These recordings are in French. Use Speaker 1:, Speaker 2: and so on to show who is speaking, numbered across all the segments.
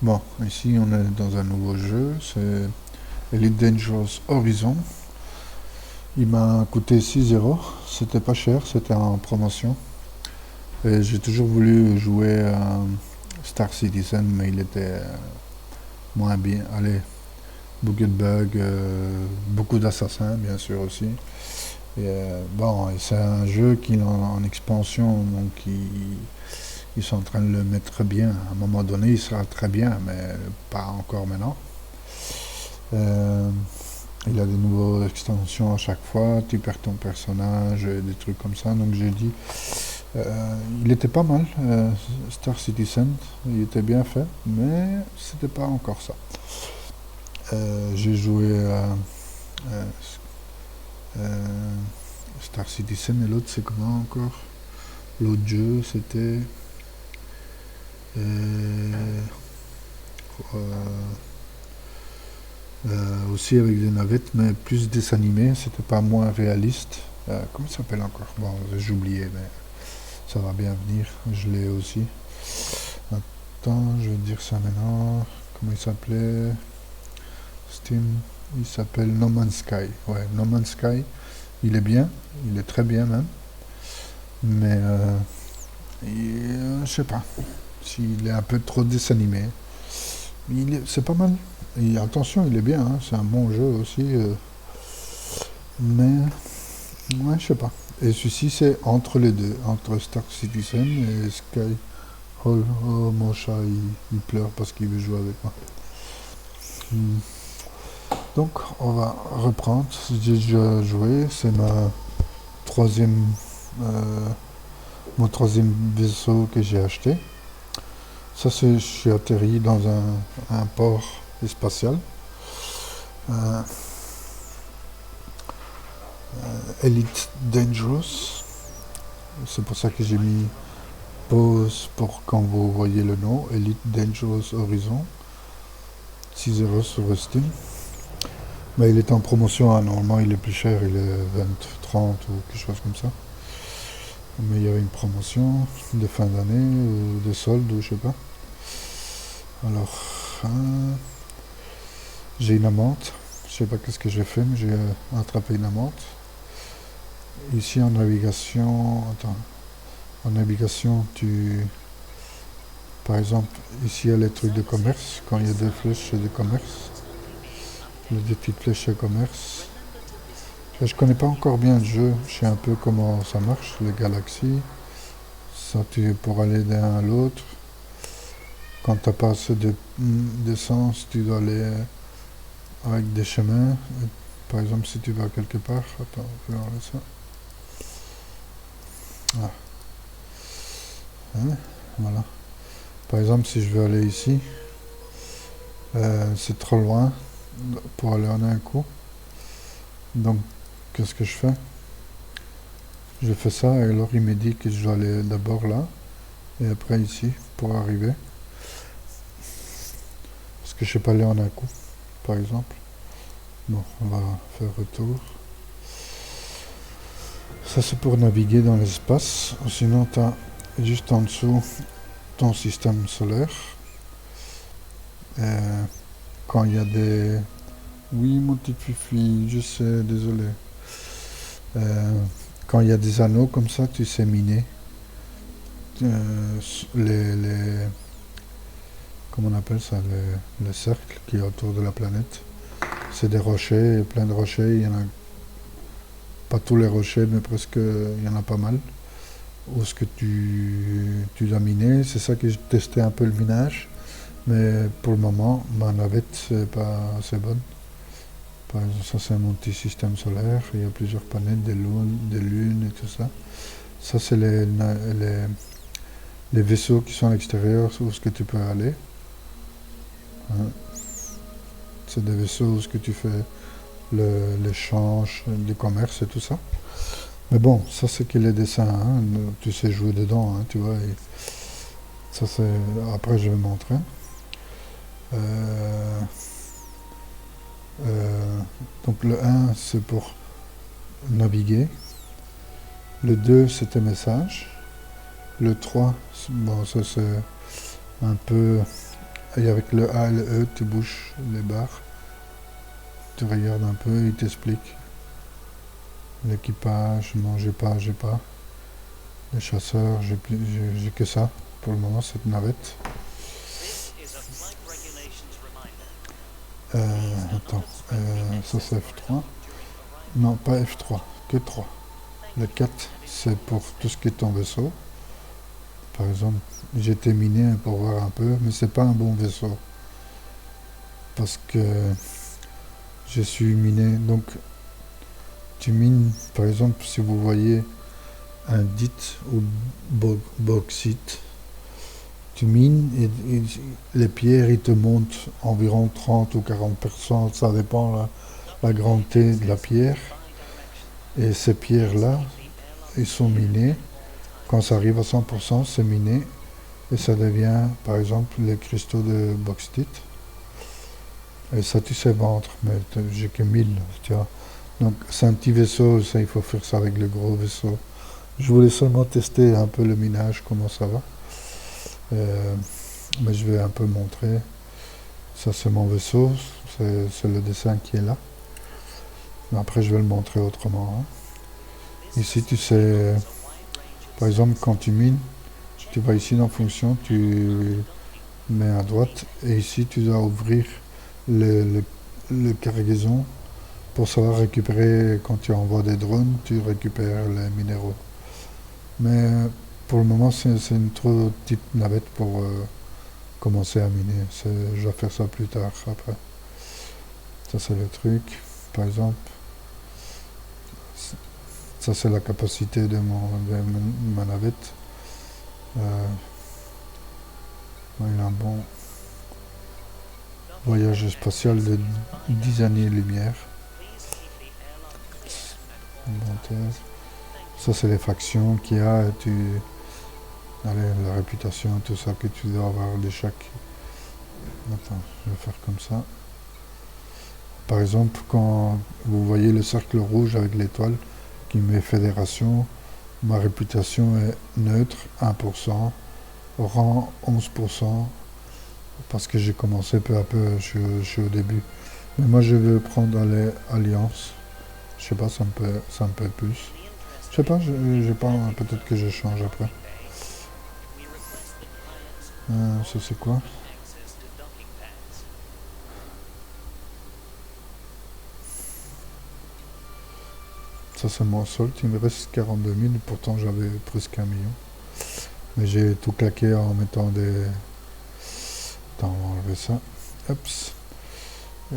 Speaker 1: Bon, ici on est dans un nouveau jeu, c'est Elite Dangerous Horizon. Il m'a coûté 6 €, c'était pas cher, c'était en promotion. Et j'ai toujours voulu jouer à Star Citizen, mais il était moins bien. Allez, beaucoup de bugs, beaucoup d'assassins bien sûr aussi. Et bon, et c'est un jeu qui est en expansion, donc ils sont en train de le mettre très bien. À un moment donné, il sera très bien, mais pas encore maintenant. Euh, il a des nouvelles extensions à chaque fois, tu perds ton personnage, des trucs comme ça. Donc j'ai dit, il était pas mal, Star Citizen, il était bien fait, mais c'était pas encore ça. J'ai joué à euh, euh, Star Citizen et l'autre c'est comment encore? L'autre jeu c'était euh, euh, aussi avec des navettes, mais plus desanimé, c'était pas moins réaliste. Comment ça s'appelle encore? Bon, j'ai oublié, mais ça va bien venir, je l'ai aussi. Attends, je vais te dire ça maintenant. Comment il s'appelait? Steam. Il s'appelle No Man's Sky. Ouais, No Man's Sky. Il est bien, il est très bien même. Mais je sais pas. S'il est un peu trop desanimé. C'est pas mal. Et attention, il est bien, hein, c'est un bon jeu aussi. Mais ouais, je sais pas. Et celui-ci, c'est entre les deux, entre Star Citizen et Sky. Oh, oh, mon chat, il pleure parce qu'il veut jouer avec moi. Hmm. Donc, on va reprendre. J'ai déjà joué. C'est troisième, euh, mon troisième vaisseau que j'ai acheté. Ça, je suis atterri dans un port spatial. Euh, Elite Dangerous. C'est pour ça que j'ai mis pause pour quand vous voyez le nom. Elite Dangerous Horizon. 6 € sur Steam. Mais il est en promotion, hein. Normalement il est plus cher, il est 20, 30 ou quelque chose comme ça. Mais il y avait une promotion de fin d'année, de solde, je sais pas. Alors, hein, j'ai une amante. Je sais pas qu'est-ce que j'ai fait, mais j'ai attrapé une amante. Ici en navigation, attends, en navigation, par exemple, ici il y a les trucs de commerce. Quand il y a deux flèches de commerce, les deux petites flèches de commerce. Je connais pas encore bien le jeu. Je sais un peu comment ça marche, les galaxies. Ça, pour aller d'un à l'autre. Quand tu n'as pas assez d'essence, tu dois aller avec des chemins. Par exemple, si tu vas quelque part, attends, je vais enlever ça. Ah, hein, voilà. Par exemple, si je veux aller ici, c'est trop loin pour aller en un coup. Donc, qu'est-ce que je fais? Je fais ça et alors il me dit que je dois aller d'abord là et après ici pour arriver. Parce que je ne sais pas aller en un coup, par exemple. Bon, on va faire retour. Ça c'est pour naviguer dans l'espace. Sinon tu as juste en dessous ton système solaire. Euh, quand il y a des... Oui mon petit fifi, je sais, désolé. Quand il y a des anneaux comme ça, tu sais miner. Les... Comment on appelle ça? Le cercle qui est autour de la planète. C'est des rochers, plein de rochers. Il y en a pas tous les rochers, mais presque il y en a pas mal. Où est-ce que tu dois miner? C'est ça que j'ai testé un peu le minage. Mais pour le moment, ma navette, c'est pas assez bonne. Par exemple, ça c'est mon petit système solaire. Il y a plusieurs planètes, des lunes et tout ça. Ça c'est les vaisseaux qui sont à l'extérieur, où est-ce que tu peux aller. Hein. C'est des vaisseaux où est-ce que tu fais l'échange, du commerce et tout ça. Mais bon, ça c'est que les dessins, hein. Tu sais jouer dedans, hein, tu vois. Et ça c'est. Après je vais montrer. Euh, euh, donc le un c'est pour naviguer. Le 2 c'est tes messages. Le 3 bon ça c'est un peu Et avec le A et le E, tu bouges les barres. Tu regardes un peu, il t'explique. L'équipage, non, j'ai pas. Les chasseurs, j'ai que ça. Pour le moment, cette navette. Attends, ça c'est F3. Non, pas F3, que 3. Le 4, c'est pour tout ce qui est ton vaisseau. Par exemple, j'ai été miné pour voir un peu, mais c'est pas un bon vaisseau. Parce que je suis miné. Donc, tu mines, par exemple, si vous voyez un dite ou bauxite, tu mines et les pierres, ils te montent environ 30 ou 40%, ça dépend la grandeur de la pierre. Et ces pierres-là, ils sont minées. Quand ça arrive à 100%, c'est miné. Et ça devient, par exemple, les cristaux de bauxite. Et ça, tu sais vendre, mais j'ai que 1000, tu vois. Donc, c'est un petit vaisseau, ça, il faut faire ça avec le gros vaisseau. Je voulais seulement tester un peu le minage, comment ça va. Mais je vais un peu montrer. Ça, c'est mon vaisseau, c'est le dessin qui est là. Mais après, je vais le montrer autrement. Hein. Ici, tu sais, par exemple, quand tu mines, tu vas ici dans fonction, tu mets à droite, et ici, tu dois ouvrir le cargaison pour savoir récupérer. Quand tu envoies des drones, tu récupères les minéraux. Mais pour le moment, c'est une trop petite navette pour commencer à miner. Je vais faire ça plus tard, après. Ça, c'est le truc. Par exemple, ça, c'est la capacité de ma navette. Il a un bon voyage spatial de 10 années-lumière. Ça, c'est les factions qu'il y a. La réputation, tout ça que tu dois avoir de chaque. Attends, je vais faire comme ça. Par exemple, quand vous voyez le cercle rouge avec l'étoile qui met fédération, ma réputation est neutre, 1%, rang 11%, parce que j'ai commencé peu à peu, je suis au début. Mais moi, je veux prendre les alliances. Je sais pas, ça me plaît plus. Je sais pas, j'ai pas, peut-être que je change après. Ça c'est quoi? Ça c'est mon solde, il me reste 42 000, pourtant j'avais presque 1 million. Mais j'ai tout claqué en mettant des... Attends, on va enlever ça. Oups.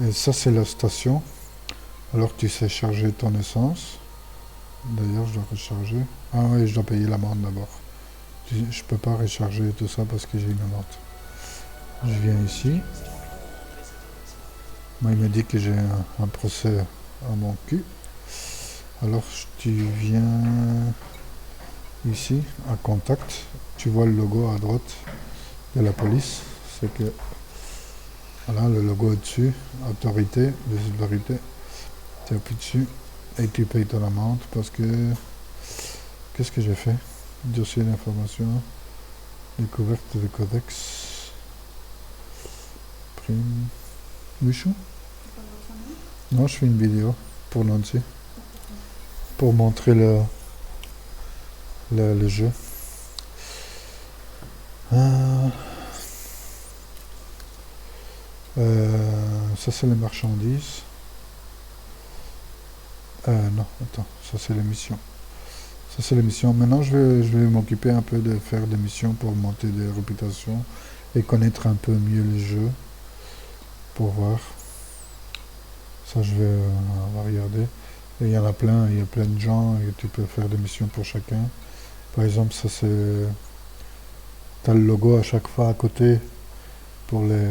Speaker 1: Et ça c'est la station. Alors tu sais charger ton essence. D'ailleurs je dois recharger. Ah oui, je dois payer l'amende d'abord. Je peux pas recharger tout ça parce que j'ai une amende. Je viens ici. Moi il me dit que j'ai un procès à mon cul. Alors tu viens ici, à contact, tu vois le logo à droite de la police, c'est que, voilà, le logo est dessus, autorité de sécurité, tu appuies dessus et tu payes ton amende parce que, qu'est-ce que j'ai fait? Dossier d'information, découverte de codex, prime, Bouchon? Non, je fais une vidéo pour Nancy, pour montrer le jeu. Ça c'est les marchandises. Non, attends, ça c'est les missions. Ça c'est les missions. Maintenant je vais m'occuper un peu de faire des missions pour monter des réputations et connaître un peu mieux le jeu pour voir. Ça je vais regarder. Et il y en a plein, il y a plein de gens et tu peux faire des missions pour chacun. Par exemple, ça c'est... T'as le logo à chaque fois à côté pour les...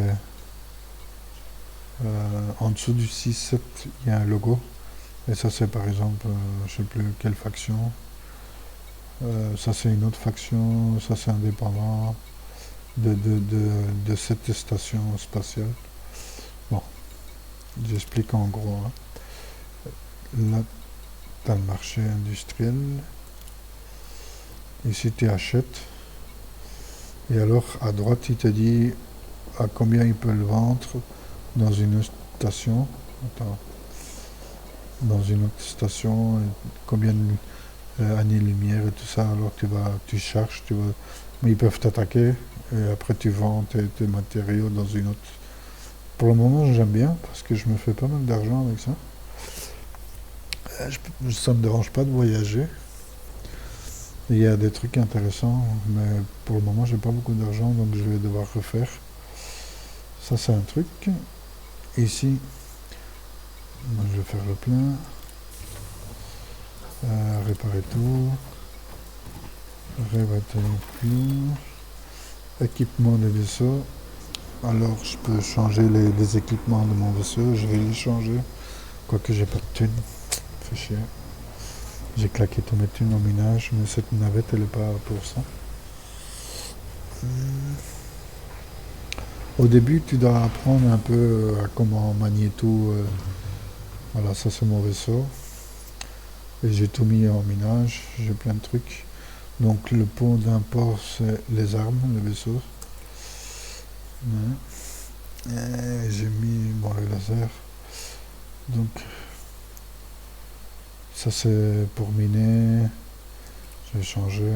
Speaker 1: en dessous du 6-7, il y a un logo. Et ça c'est par exemple, je sais plus quelle faction. Ça c'est une autre faction, ça c'est indépendant de cette station spatiale. Bon, j'explique en gros. Hein. Là, tu as le marché industriel. Ici, tu achètes. Et alors, à droite, il te dit à combien il peut le vendre dans une station. Attends, dans une autre station, combien de années-lumière et tout ça, alors tu cherches, mais ils peuvent t'attaquer et après tu vends tes matériaux dans une autre. Pour le moment, j'aime bien parce que je me fais pas mal d'argent avec ça. Ça me dérange pas de voyager. Il y a des trucs intéressants, mais pour le moment, j'ai pas beaucoup d'argent, donc je vais devoir refaire. Ça, c'est un truc. Ici, je vais faire le plein. Réparer tout. Réparer tout. Équipement des vaisseaux. Alors, je peux changer les équipements de mon vaisseau. Je vais les changer. Quoique j'ai pas de thunes. Fait chier. J'ai claqué tous mes thunes au minage, mais cette navette, elle est pas pour ça. Au début, tu dois apprendre un peu à comment manier tout. Voilà, ça c'est mon vaisseau. Et j'ai tout mis en minage. J'ai plein de trucs. Donc le pot d'import, c'est les armes, le vaisseau. Ouais. Et j'ai mis bon, le laser. Donc ça c'est pour miner. Je vais changer.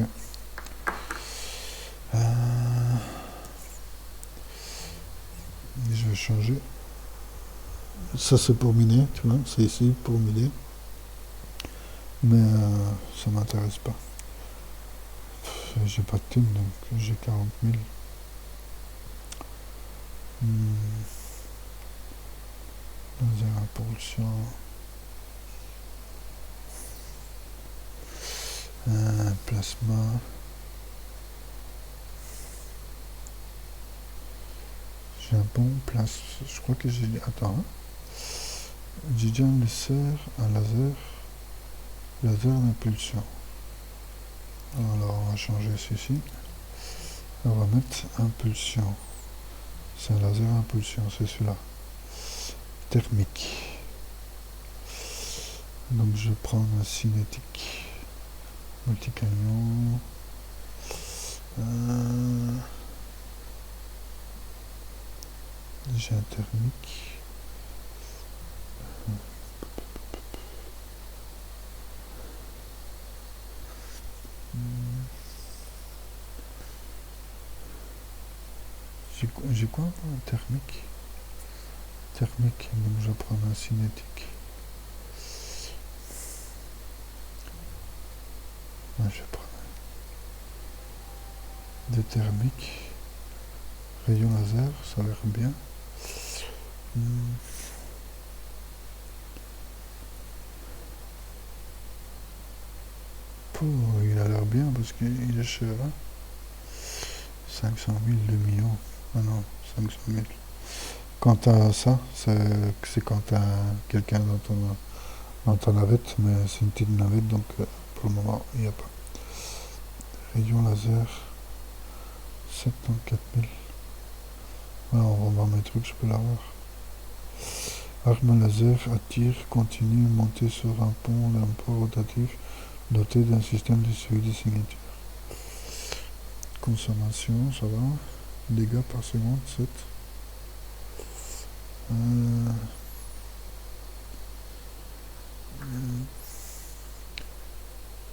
Speaker 1: Je vais changer. Ça c'est pour miner, tu vois, c'est ici pour miner. Mais ça m'intéresse pas. J'ai pas de thune, donc j'ai 40 000. Laser à propulsion. Plasma. J'ai un bon place. Je crois que j'ai. Attends. Hein. J'ai déjà un laser, un laser. Laser d'impulsion. Alors on va changer ceci. On va mettre impulsion. C'est un laser impulsion, c'est celui-là. Thermique. Donc je vais prendre un cinétique. Multicanyon. J'ai un thermique. J'ai quoi un thermique? Thermique, donc je vais prendre un cinétique. Je vais prendre des thermiques. Rayon laser, ça a l'air bien. Il a l'air bien parce qu'il est cher. Hein. 500 000, 2 millions. Ah non, 500 000. Quant à ça, c'est quand tu as quelqu'un dans ta navette, mais c'est une petite navette, donc pour le moment, il n'y a pas. Rayon laser, 74 000. Ouais, on va voir mes trucs, je peux l'avoir. Arme laser à tir continue montée sur un pont d'import rotatif doté d'un système de suivi de signature. Consommation, ça va. Dégâts par seconde, 7.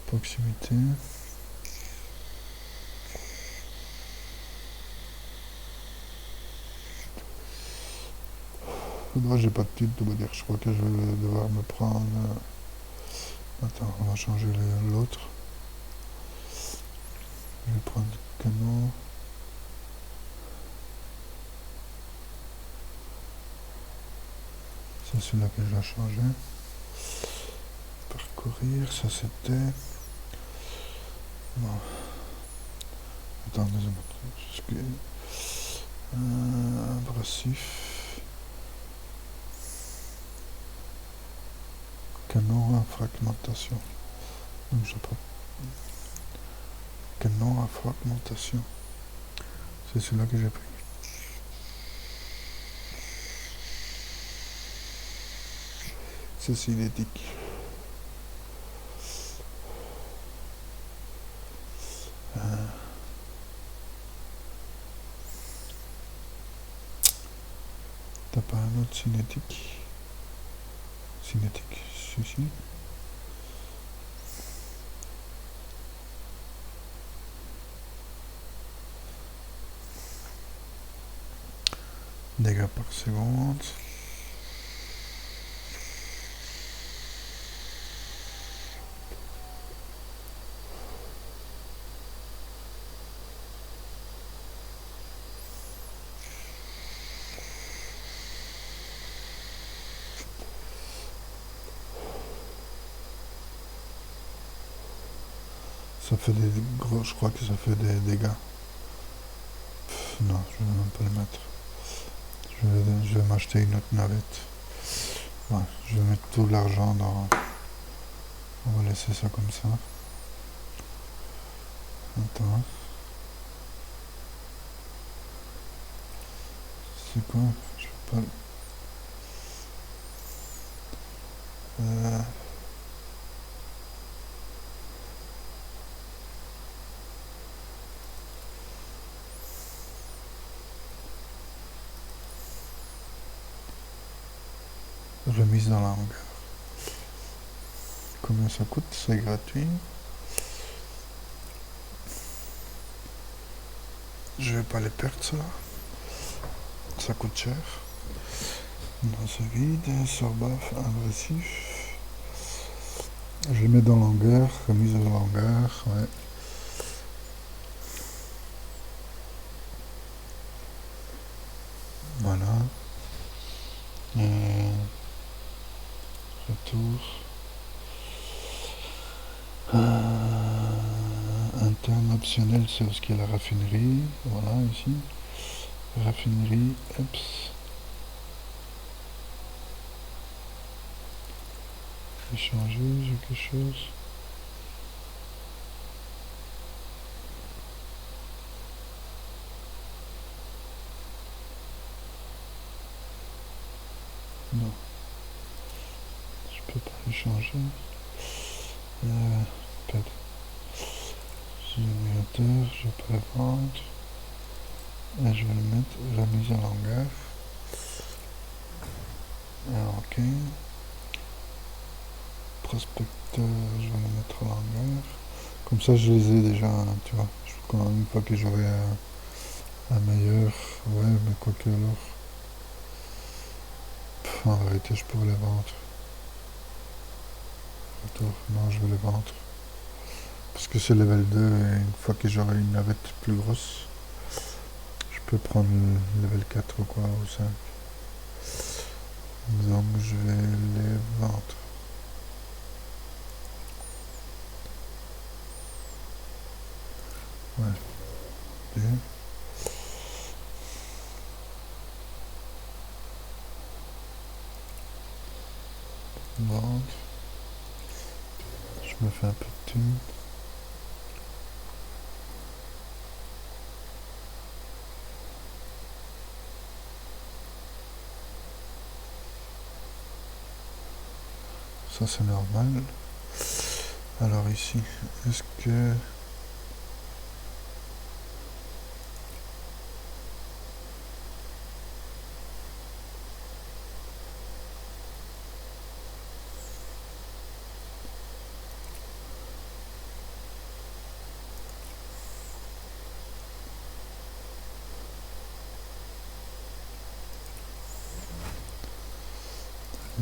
Speaker 1: Proximité. Moi j'ai pas de titre, dire. Je crois que je vais devoir me prendre. Attends, on va changer l'autre. Je vais prendre le canon. C'est celui-là que je dois changer. Parcourir, ça c'était. Bon. Attends, abrasif. Canon à fragmentation. Donc je prends. Canon à fragmentation. C'est celui-là que j'ai pris. C'est cinétique. T'as pas un autre cinétique? Cinétique, si. Dégâts par seconde. Ça fait des gros, je crois que ça fait des dégâts. Non, je vais même pas le mettre. Je vais m'acheter une autre navette. Ouais, je vais mettre tout l'argent dans... On va laisser ça comme ça. Attends. C'est quoi? Je vais pas... Remise dans la longueur. Combien ça coûte? C'est gratuit. Je vais pas les perdre, ça. Ça coûte cher. Dans vide, sorbaf, agressif. Je les mets dans la longueur, remise dans la longueur, ouais. Voilà. Retour. Interne optionnel, c'est ce qu'il y a la raffinerie. Voilà, ici. Raffinerie, EPS. Échanger, j'ai quelque chose. Non. Je peux pas échanger. Peut-être. Générateur, je peux le vendre. Et je vais le mettre la mise en longueur. Alors, ok. Prospecteur, je vais le mettre en longueur. Comme ça, je les ai déjà, tu vois. Quand une fois que j'aurai un meilleur, ouais, mais quoi que alors. En vérité, je pourrais les vendre. Retour, non, je vais les vendre. Parce que c'est level 2 et une fois que j'aurai une navette plus grosse, je peux prendre le level 4 ou quoi, ou 5. Donc je vais les vendre. Ouais. Bien. Vendre. Je me fais un peu de thune. Ça c'est normal. Alors ici, est-ce que...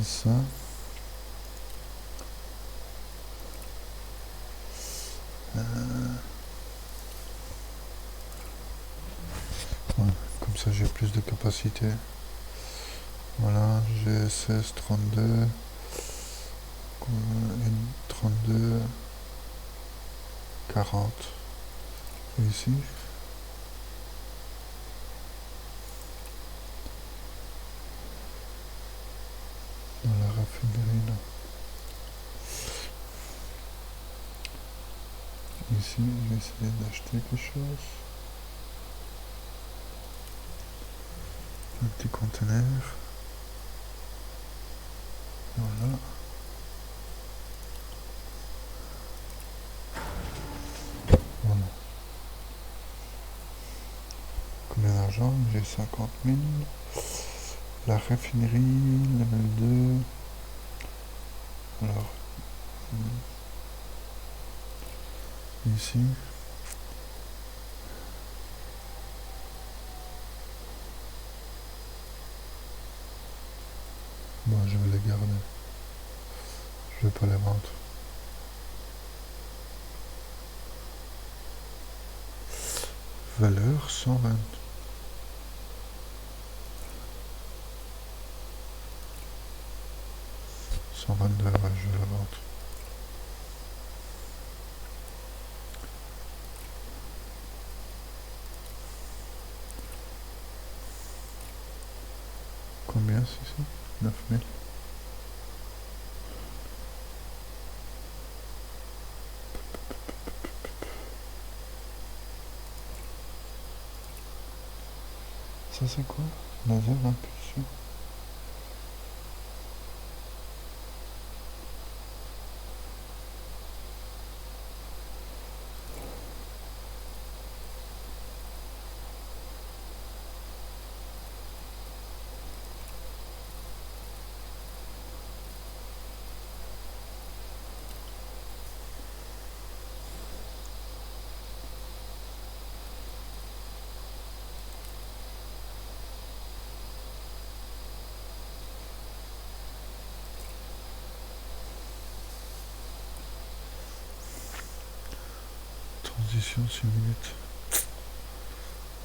Speaker 1: ça. Ouais, comme ça j'ai plus de capacité. Voilà, j'ai 16, 32, 32, 40. Et ici. Dans la raffinerie, là. Ici, je vais essayer d'acheter quelque chose. Un petit conteneur. Voilà. Voilà. Combien d'argent? J'ai 50 000. La raffinerie, level 2. Alors, ici. Bon, je vais les garder. Je vais pas les vendre. Valeur 120. 122, ouais, je vais la vendre. Combien c'est ici? 9000. Ça c'est quoi? Laser d'impulsion. Transition 6 minutes.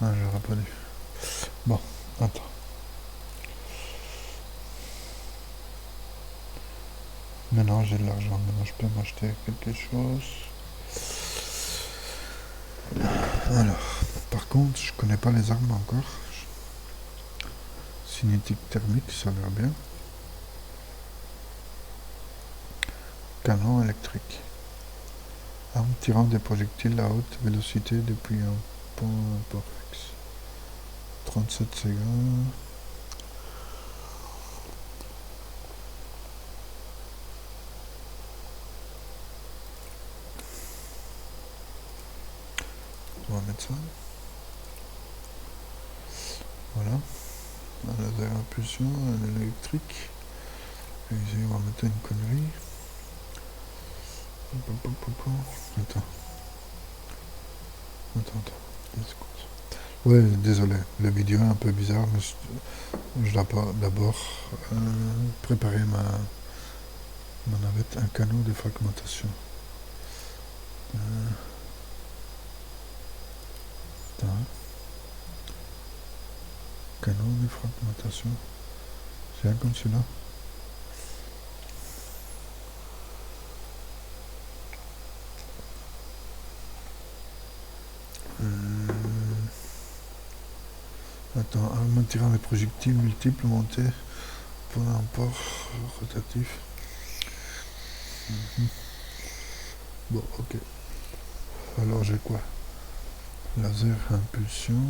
Speaker 1: Ah, j'aurais pas dû. Bon, attends. Maintenant j'ai de l'argent, maintenant je peux m'acheter quelque chose. Alors, par contre, je connais pas les armes encore. Cinétique thermique, ça a l'air bien. Canon électrique. Arme tirant des projectiles à haute vélocité depuis un point porx. 37 secondes. On va mettre ça. Voilà. Un laser impulsion, un électrique. Et ici, on va mettre une connerie. Attends. Ouais, désolé, la vidéo est un peu bizarre, mais je dois pas d'abord préparer ma navette, un canot de fragmentation. Canon de fragmentation. C'est un comme celui-là. Attends, arme tirant des projectiles multiples montés pour un port rotatif. Bon, ok. Alors j'ai quoi? Laser impulsion.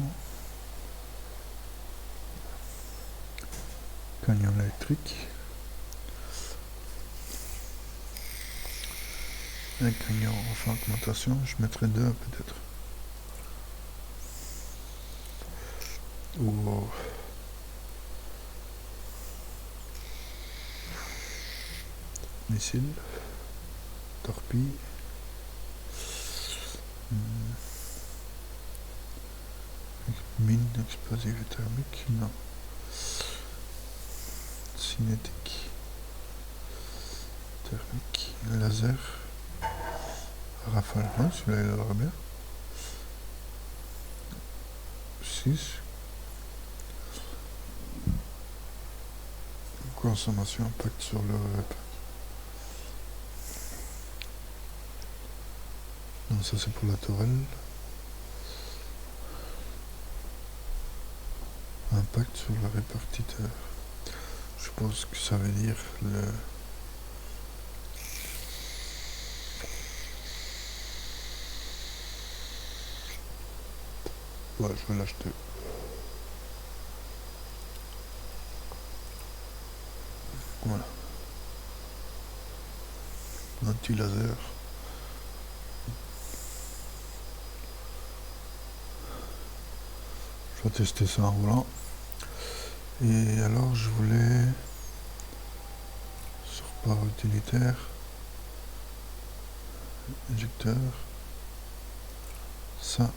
Speaker 1: Canyon électrique. Un canyon en fragmentation. Je mettrai deux peut-être. Ou missile, torpille, mine explosive thermique, non. Cinétique, thermique, laser, rafale, ouais, celui-là il a l'air bien. 6. Consommation, impact sur le rep. Non, ça c'est pour la tourelle. Impact sur le répartiteur. Je pense que ça veut dire le... Ouais, je vais l'acheter. Voilà. Anti-laser. Je vais tester ça en roulant. Et alors je voulais sur port utilitaire, injecteur, ça,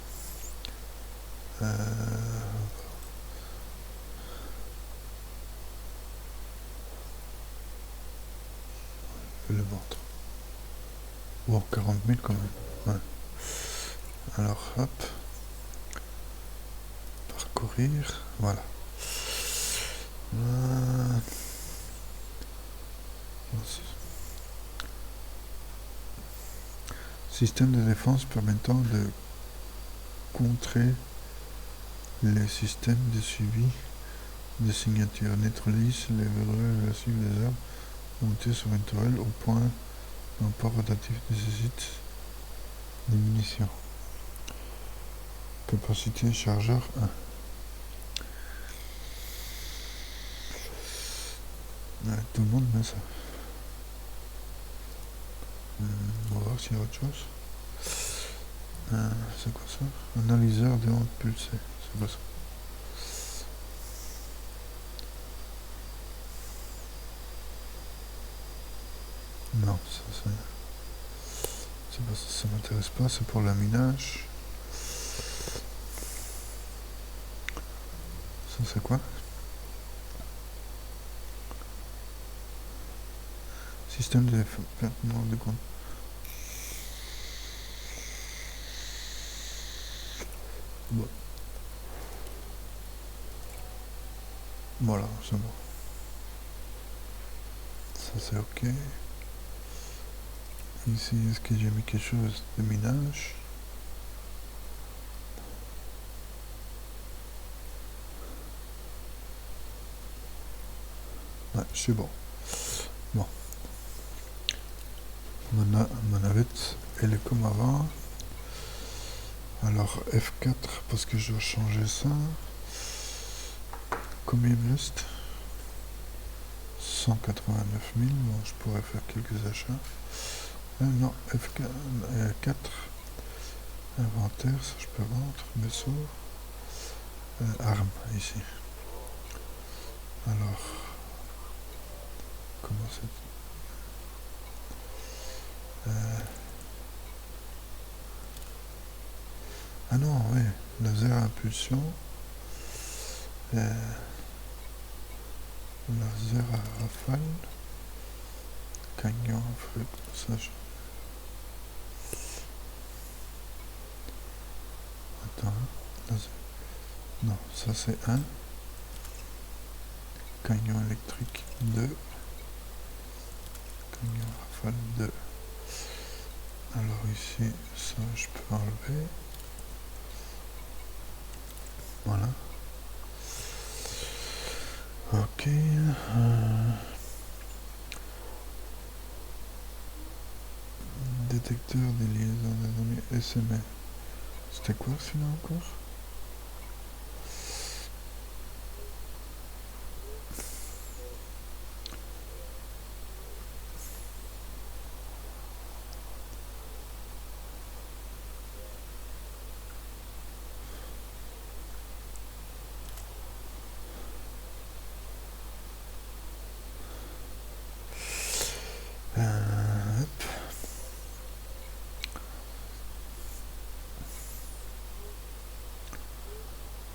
Speaker 1: le ventre. Bon, 40 000 quand même. Ouais. Alors hop, parcourir, voilà. Système de défense permettant de contrer les systèmes de suivi de signature. Neutralise les verrous réversibles des armes montées sur une tourelle au point où un port rotatif nécessite des munitions. Capacité chargeur 1. Ouais, tout le monde met ça. On va voir s'il y a autre chose. C'est quoi ça? Analyseur de ondes pulsées. C'est quoi ça? Non, ça c'est pas ça, ça m'intéresse pas, c'est pour l'aminage. Ça c'est quoi? Système de développement de compte. Bon. Voilà, c'est bon. Ça c'est ok. Ici, est-ce que j'ai mis quelque chose de minage? Ouais, c'est bon. Bon. Ma navette, elle est comme avant. Alors F4 parce que je dois changer ça. Combien il me reste? 189 000. Bon, je pourrais faire quelques achats. Non, F4. 4. Inventaire, ça je peux vendre. Vaisseau. Armes, ici. Alors. Comment c'est? Ah non, oui. Laser à impulsion. Laser à rafale. Cagnon, feu, ça je... Attends, laser. Non, ça c'est 1. Cagnon électrique 2. Cagnon rafale 2. Alors ici, ça je peux enlever. Voilà. Ok. Détecteur des liaisons de données SMS. C'était quoi celui-là encore? Hop.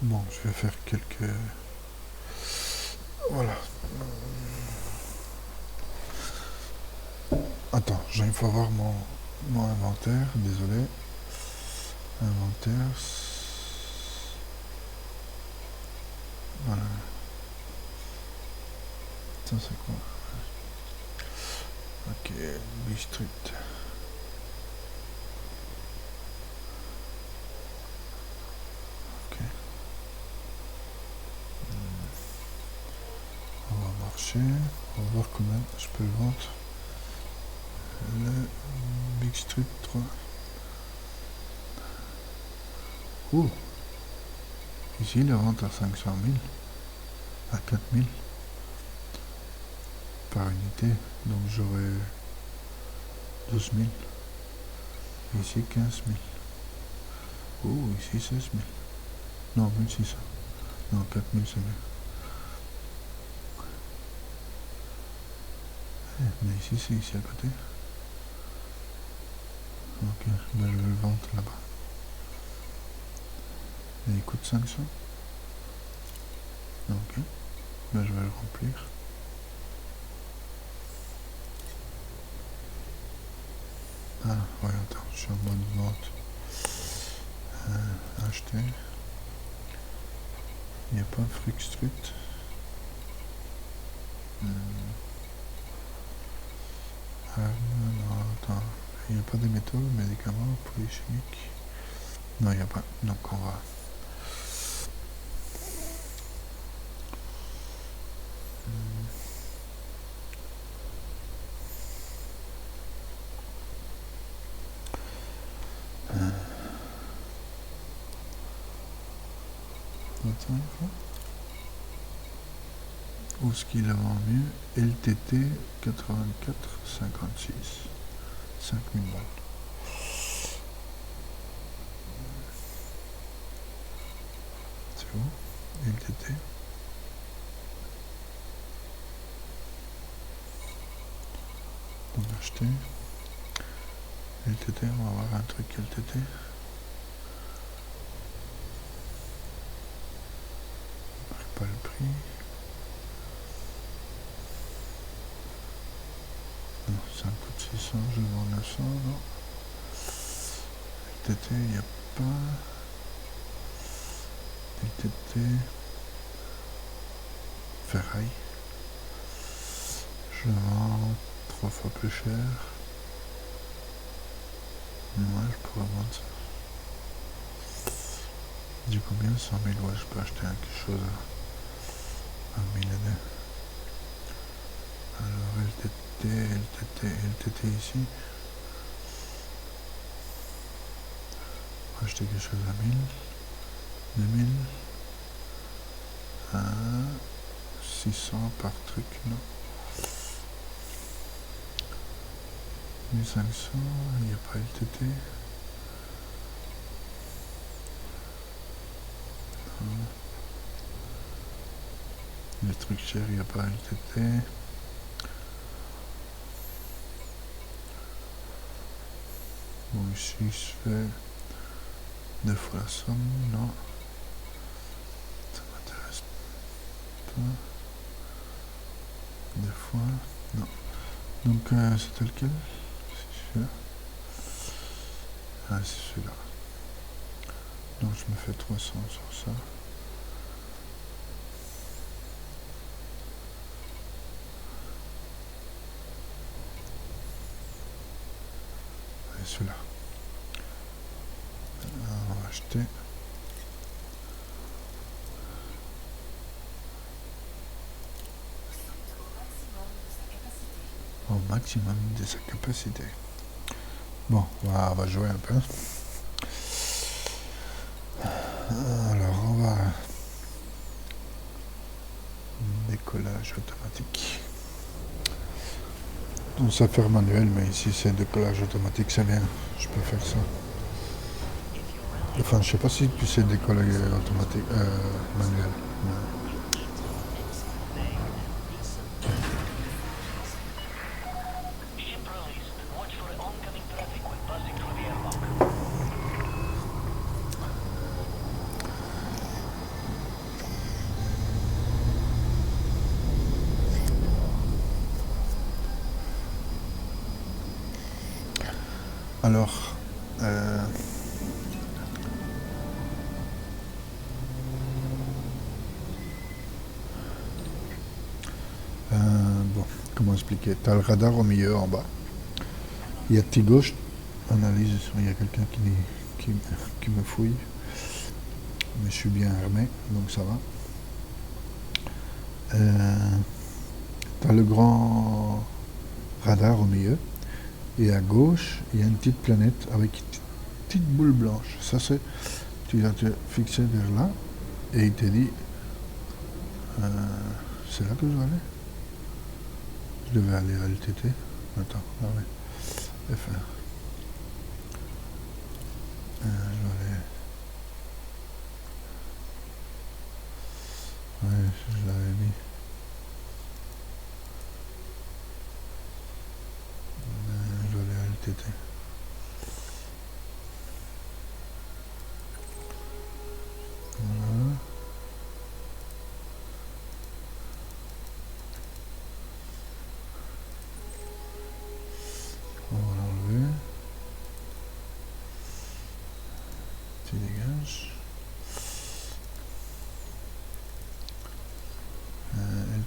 Speaker 1: Bon, je vais faire quelques... Voilà. Attends, il faut voir mon inventaire, désolé. Inventaire. Voilà. Ça c'est quoi? Ok, Bistrut. Ok. On va marcher. On va voir combien je peux vendre. Le Big Street 3. Ouh. Ici, il vente à 500 000. À 4 000. Par unité. Donc j'aurai 12 000. Ici, 15 000. Ouh, ici, 16 000. Non, 1600. Non, 4 000, c'est mieux. Mais ici, c'est ici à côté. Ok, ben je vais le vendre là-bas. Et il coûte 500. Ok, ben je vais le remplir. Ah, ouais, attends, je suis en mode vente. Acheter. Il n'y a pas Fruit Street. Ah, non, attends. Il n'y a pas des métaux, médicaments, produits chimiques. Non, il n'y a pas. Donc on va. Attends, où est-ce qu'il la vend mieux? LTT 84,56. 5000 balles. C'est où? LTT. Donc acheter. LTT, on va voir un truc LTT. On marque pas le prix. Non, ça coûte 600, je vends 900, non. LTT, il n'y a pas. LTT. Ferraille. Je vends 3 fois plus cher. Moi, je pourrais vendre ça. Dis combien? 100 000, ouais, je peux acheter quelque chose à 1000 et deux. Alors, LTT ici. Acheter quelque chose à 1000. 2000. 600 par truc, non. 1500, il n'y a pas LTT. Non. Les trucs chers, il n'y a pas LTT. Bon, ici, je fais 2 fois la somme, non. Ça m'intéresse pas. 2 fois, non. Donc, c'était lequel? C'est celui-là. Ah, c'est celui-là. Donc, je me fais 300 sur ça. Et celui-là. On va acheter. Au maximum de sa capacité. Bon, on va jouer un peu. Alors, on va... Décollage automatique. Donc, ça fait manuel, mais ici, c'est décollage automatique, c'est bien. Je peux faire ça. Enfin, je sais pas si tu sais décoller automatique, manuel. Ouais. Alors, bon, comment expliquer? Tu as le radar au milieu, en bas. Il y a petit gauche, analyse, il y a quelqu'un qui me fouille. Mais je suis bien armé, donc ça va. Tu as le grand radar au milieu. Et à gauche, il y a une petite planète avec une petite boule blanche. Ça, c'est... Tu vas te fixer vers là. Et il te dit... c'est là que je vais aller? Je devais aller à LTT. Attends, ah ouais. F1. Je vais aller... Ouais, je l'avais mis.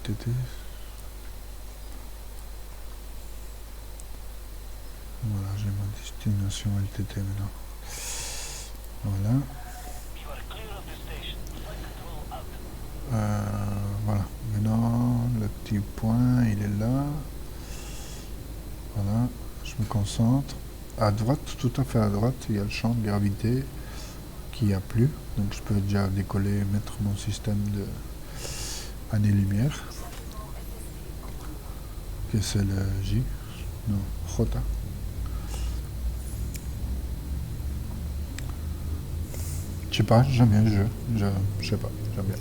Speaker 1: LTT. Voilà, j'ai ma destination LTT maintenant. Voilà. Voilà. Maintenant, le petit point, il est là. Voilà. Je me concentre. À droite, tout à fait à droite, il y a le champ de gravité qui a plu. Donc je peux déjà décoller et mettre mon système de année-lumière. Que c'est le J. Non, Jota. Je sais pas, j'aime bien le jeu. Je sais pas, j'aime bien.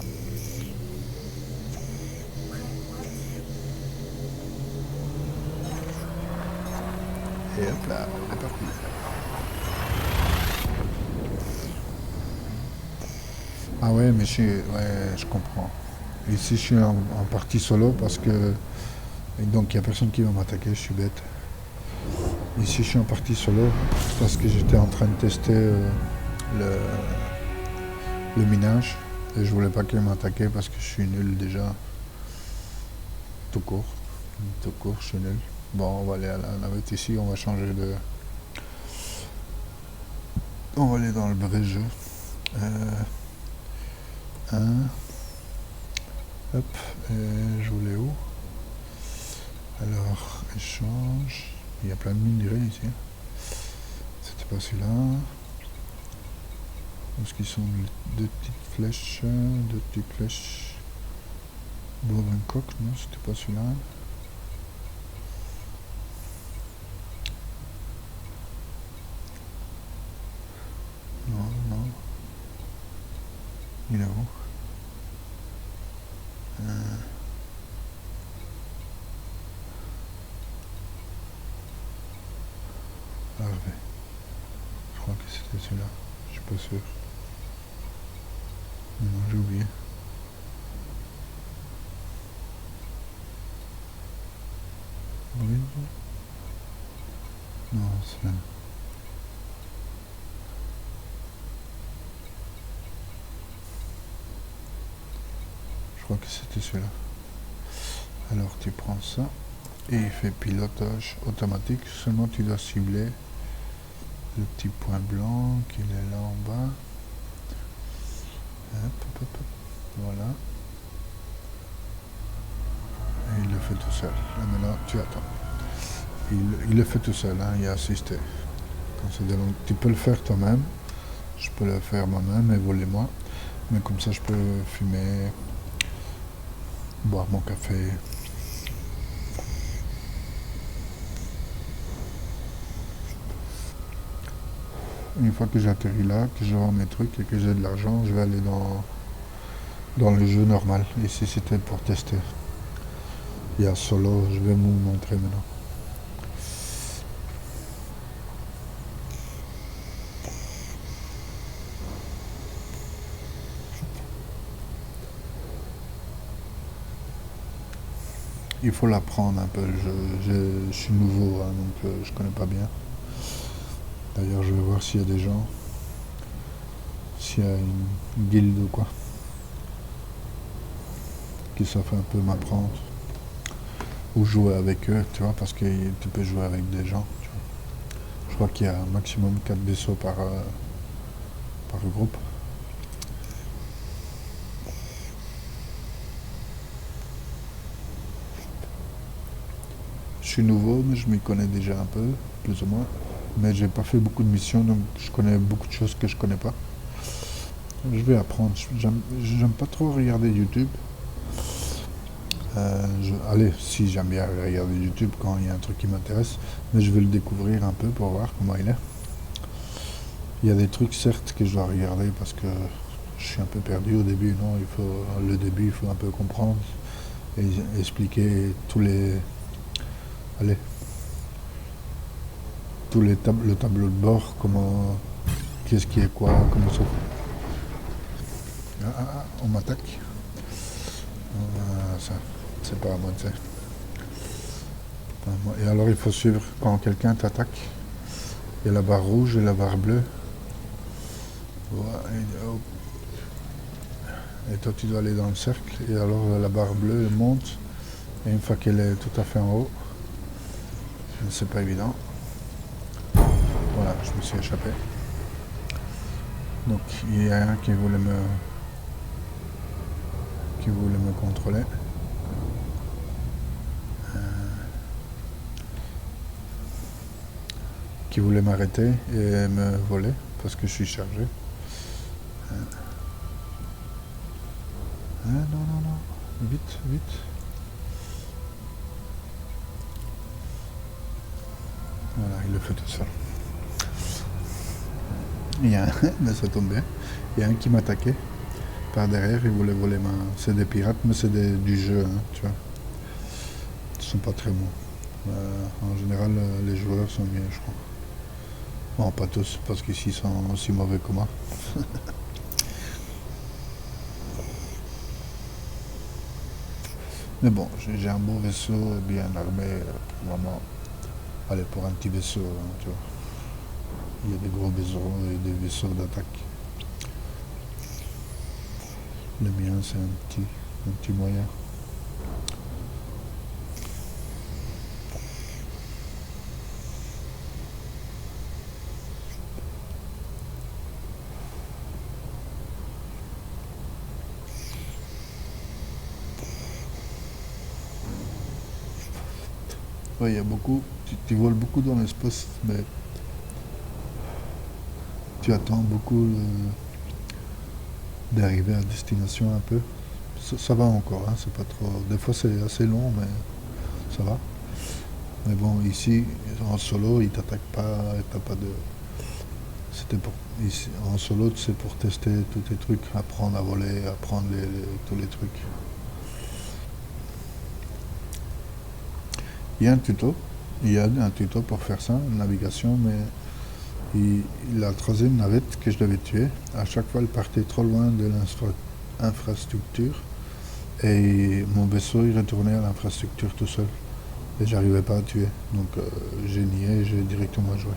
Speaker 1: Et hop là, on est parti. Ah ouais, mais ouais, je comprends. Ici, je suis en partie solo parce que... Et donc, il n'y a personne qui va m'attaquer, je suis bête. Ici, je suis en partie solo parce que j'étais en train de tester le minage. Et je voulais pas qu'il m'attaque parce que je suis nul déjà. Tout court. Tout court, je suis nul. Bon, on va aller à la navette ici, on va changer de... On va aller dans le vrai jeu. Hop, je voulais où? Alors, échange. Il y a plein de minerais ici. C'était pas celui-là. Où est-ce qu'ils sont? Deux petites flèches. Deux petites flèches. Bourg-en-Coq, non, c'était pas celui-là. Non, non. Il est où? Harvey. Je crois que c'était celui-là. Je suis pas sûr. Non, j'ai oublié. Bridge? Non, c'est là. Je crois que c'était celui-là. Alors tu prends ça et il fait pilotage automatique. Seulement tu dois cibler le petit point blanc qui est là en bas. Hop, hop, hop, hop. Voilà. Et il le fait tout seul. Là maintenant tu attends. Il le fait tout seul, hein, il a assisté. Donc, tu peux le faire toi-même. Je peux le faire moi-même et voler moi. Mais comme ça je peux fumer, boire mon café. Une fois que j'atterris là, que je vends mes trucs et que j'ai de l'argent, je vais aller dans le jeu normal. Ici c'était pour tester. Il y a solo, je vais vous montrer maintenant. Il faut l'apprendre un peu, je suis nouveau, hein, donc je connais pas bien. D'ailleurs je vais voir s'il y a des gens, s'il y a une guilde ou quoi, qui savent un peu m'apprendre. Ou jouer avec eux, tu vois, parce que tu peux jouer avec des gens, tu vois. Je crois qu'il y a un maximum 4 vaisseaux par groupe. Je suis nouveau, mais je m'y connais déjà un peu, plus ou moins. Mais j'ai pas fait beaucoup de missions, donc je connais beaucoup de choses que je connais pas. Je vais apprendre. J'aime pas trop regarder YouTube. Allez, si j'aime bien regarder YouTube quand il y a un truc qui m'intéresse, mais je vais le découvrir un peu pour voir comment il est. Il y a des trucs certes que je dois regarder parce que je suis un peu perdu au début, non, le début il faut un peu comprendre et expliquer le tableau de bord, qu'est-ce qui est quoi, comment ça. On m'attaque. Ça, c'est pas à moi de faire. Et alors il faut suivre quand quelqu'un t'attaque. Il y a la barre rouge et la barre bleue. Et toi tu dois aller dans le cercle et alors la barre bleue elle monte et une fois qu'elle est tout à fait en haut, c'est pas évident. Voilà, je me suis échappé. Donc il y a un qui voulait me contrôler. Qui voulait m'arrêter et me voler parce que je suis chargé. Non, non, non. Vite, vite. Voilà, il le fait tout seul. Il y a un, mais ça tombe bien. Il y a un qui m'attaquait par derrière, il voulait voler ma. C'est des pirates, mais c'est du jeu, hein, tu vois. Ils sont pas très bons. En général, les joueurs sont mieux, je crois. Bon, pas tous, parce qu'ici ils sont aussi mauvais que moi. Mais bon, j'ai un beau vaisseau bien armé, vraiment. Allez, pour un petit vaisseau, hein, tu vois. Il y a des gros vaisseaux et des vaisseaux d'attaque. Le mien, c'est un petit moyen. Oui, il y a beaucoup, tu voles beaucoup dans l'espace, mais tu attends beaucoup d'arriver à destination un peu. Ça va encore, hein, c'est pas trop. Des fois c'est assez long, mais ça va. Mais bon, ici, en solo, ils t'attaquent pas, t'as pas de. C'était pour. Ici, en solo, c'est pour tester tous tes trucs, apprendre à voler, apprendre tous les trucs. Il y a un tuto, il y a un tuto pour faire ça, une navigation, mais la troisième navette que je devais tuer, à chaque fois elle partait trop loin de l'infrastructure et mon vaisseau il retournait à l'infrastructure tout seul et j'arrivais pas à tuer. Donc j'ai nié et j'ai directement joué.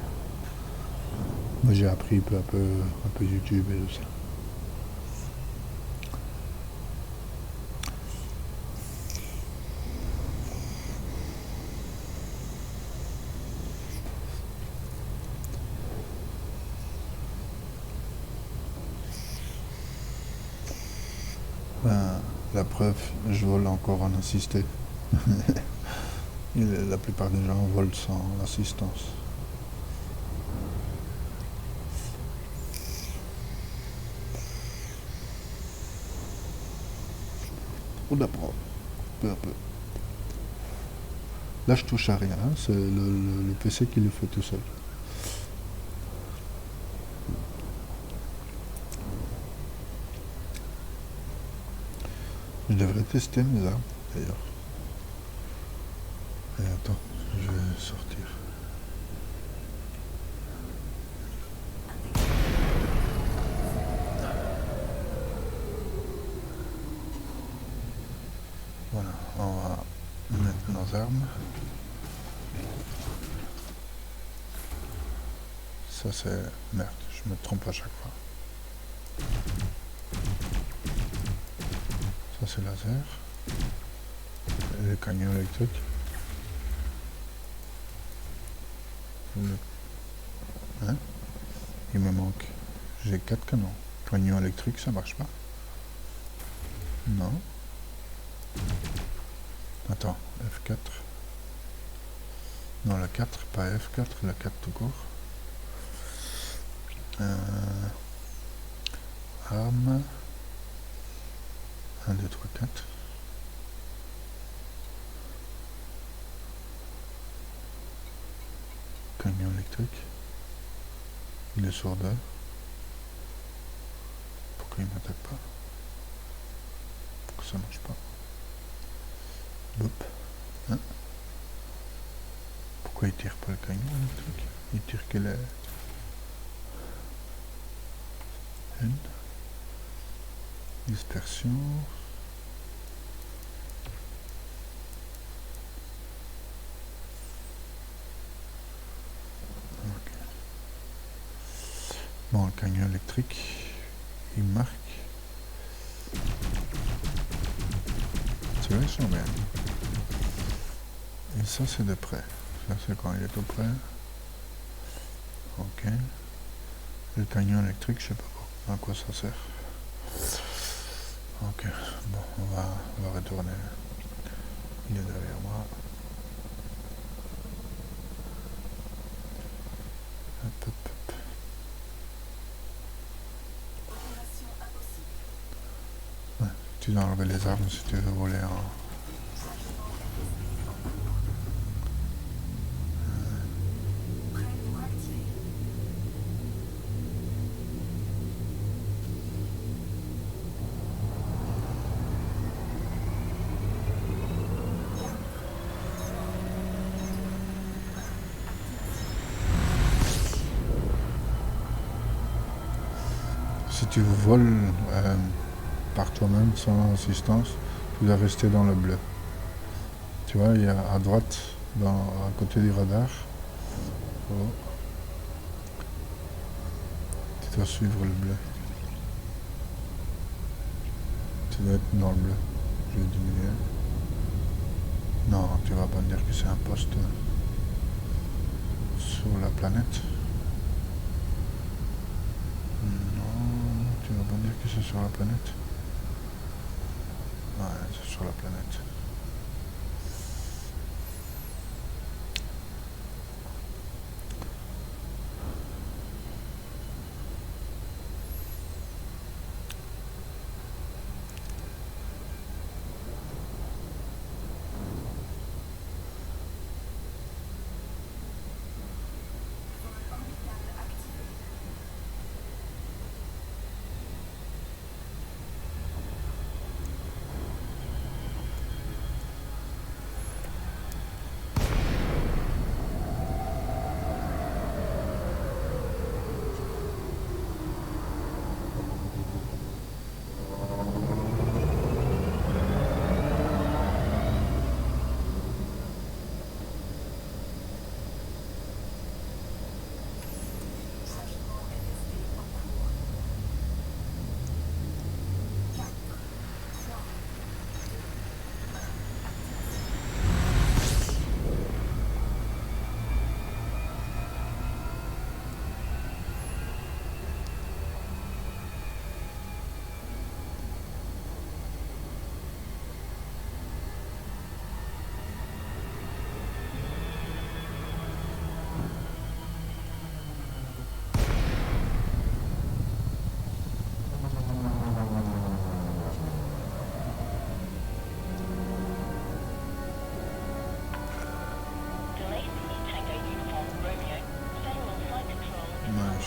Speaker 1: Mais j'ai appris peu à peu un peu YouTube et tout ça. Ben, la preuve, je vole encore en assisté. La plupart des gens volent sans assistance. On apprend, peu à peu. Là, je touche à rien, hein, c'est le PC qui le fait tout seul. Je devrais tester mes armes, d'ailleurs. Et attends, je vais sortir. Voilà, on va mettre nos armes. Ça c'est... Merde, je me trompe à chaque fois. Ça c'est laser. Et le canon électrique. Hein? Il me manque... J'ai 4 canons. Canon électrique, ça marche pas. Non. Attends, F4. Non, la 4, pas F4, la 4 tout court. Arme. 1, 2, 3, 4. Canon électrique. Il est sourd. Pourquoi il m'attaque pas? Pourquoi ça marche pas? Hop. Hein? Pourquoi il tire pas le canon électrique? Il tire que les... Une. Dispersion. Okay. Bon, le canon électrique, il marque. Ceux-là, ils sont bien. Et ça, c'est de près. Ça, c'est quand il est tout près. Ok. Le camion électrique, je sais pas à quoi ça sert. Ok. Bon, on va retourner. Il est derrière moi. Hop, hop, hop. Ouais, tu dois enlever les armes si tu veux voler en... Si tu voles par toi-même sans assistance, tu dois rester dans le bleu. Tu vois, il y a à droite, à côté du radar. Oh. Tu dois suivre le bleu. Tu dois être dans le bleu. Je vais diminuer. Non, tu vas pas me dire que c'est un poste sur la planète. Non, tu vas pas me dire que c'est sur la planète. Ouais, c'est sur la planète.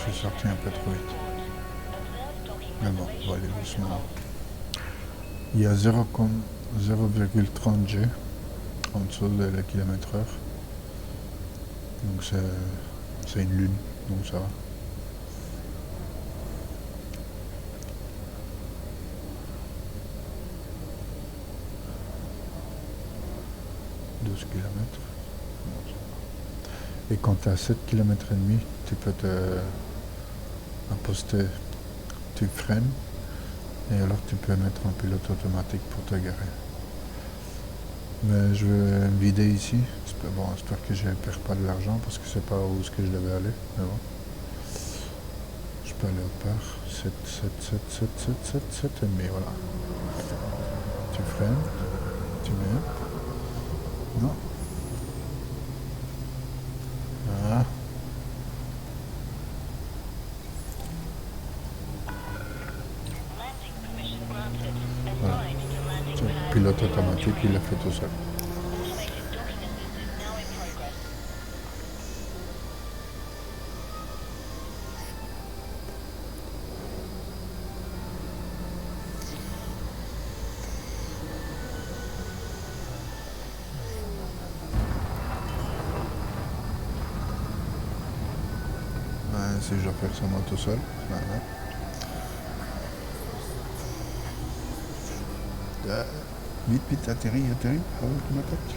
Speaker 1: Je suis sorti un peu trop vite. Mais bon, on va aller doucement. Il y a 0,30 G en dessous de la km/h. Donc c'est une lune, donc ça va. Km. Et quand tu as 7 km et demi, tu peux te imposter, tu freines et alors tu peux mettre en pilote automatique pour te garer. Mais je vais me vider ici. Bon, j'espère que je ne perds pas de l'argent parce que c'est pas où ce que je devais aller. Mais bon. Je peux aller au part. 7, 7, 7, 7, 7, 7, 7 et demi, voilà. Tu freines, tu mets. Non. Voilà. Voilà. Le pilote automatique, il l'a fait tout seul. Si je dois faire ça moi tout seul. Voilà. Vite, vite, atterris. Ah oui, tu m'attaques.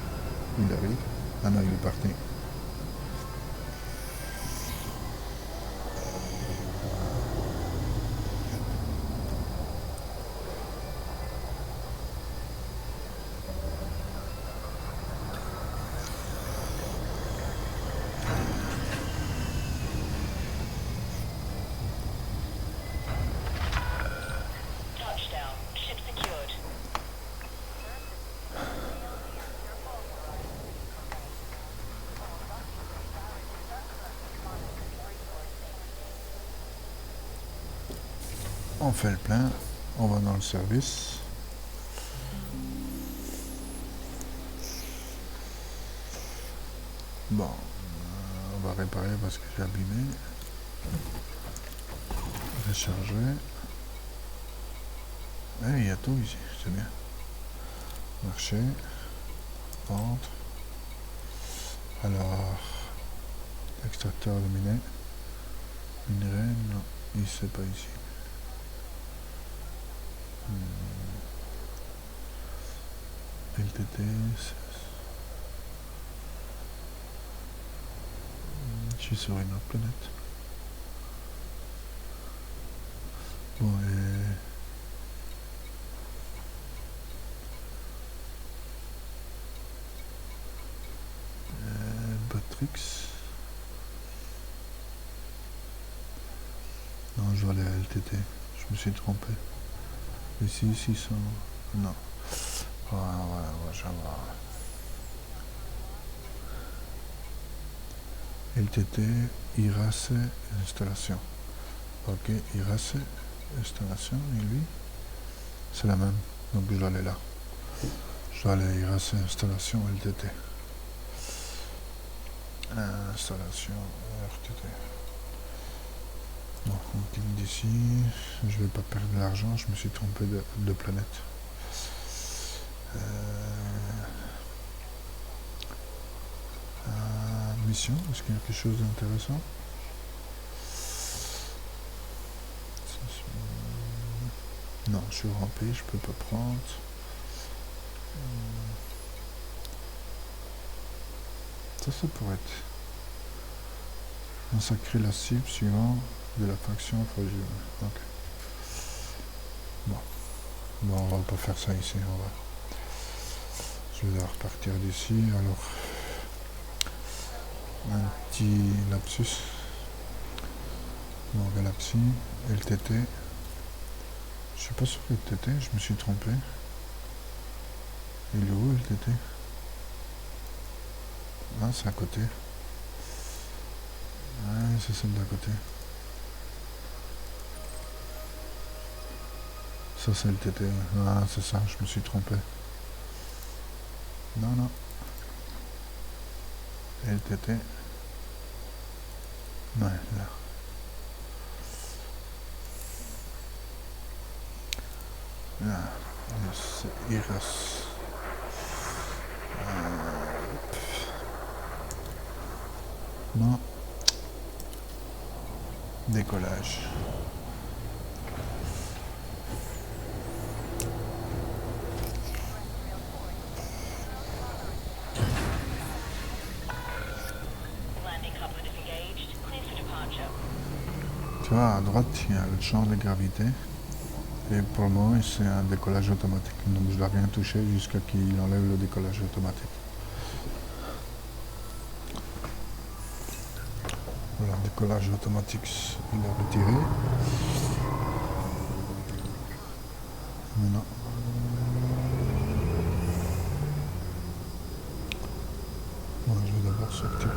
Speaker 1: Il arrive. Ah non, il est parti. On fait le plein, on va dans le service. Bon, on va réparer parce que j'ai abîmé. Recharger. Il y a tout ici, c'est bien. Marcher. Entre. Alors, extracteur de minerai. Minerai, non, c'est pas ici. LTT, je suis sur une autre planète. Bon, Batrix. Non, je vais aller à LTT. Je me suis trompé. Ici, 600. Non. Voilà, je vais voir. LTT, IRACE, installation. Ok, IRACE, installation, et lui, c'est la même. Donc je dois aller là. Je dois aller à IRACE, installation, LTT. Installation, RTT. Bon, on clique d'ici. Je vais pas perdre de l'argent, je me suis trompé de planète. Mission, est-ce qu'il y a quelque chose d'intéressant? Non, je suis rempli, je peux pas prendre. Ça pourrait être. Consacrer la cible suivant de la faction fragile. Ok. Bon, on va pas faire ça ici. Je vais repartir d'ici. Alors, un petit lapsus. Bon, Galaxy, LTT. Je suis pas sur LTT, je me suis trompé. Il est où LTT? Ah, c'est à côté. Ah, c'est celle d'à côté. Ça, c'est LTT. Ah, c'est ça, je me suis trompé. Non. LTT. Ouais, là. Là, c'est Iras. Non. Décollage. Tu vois, à droite, il y a le champ de gravité. Et pour le moment, c'est un décollage automatique. Donc je ne dois rien toucher jusqu'à qu'il enlève le décollage automatique. Voilà, décollage automatique, il est retiré. Maintenant. Bon, je vais d'abord sortir.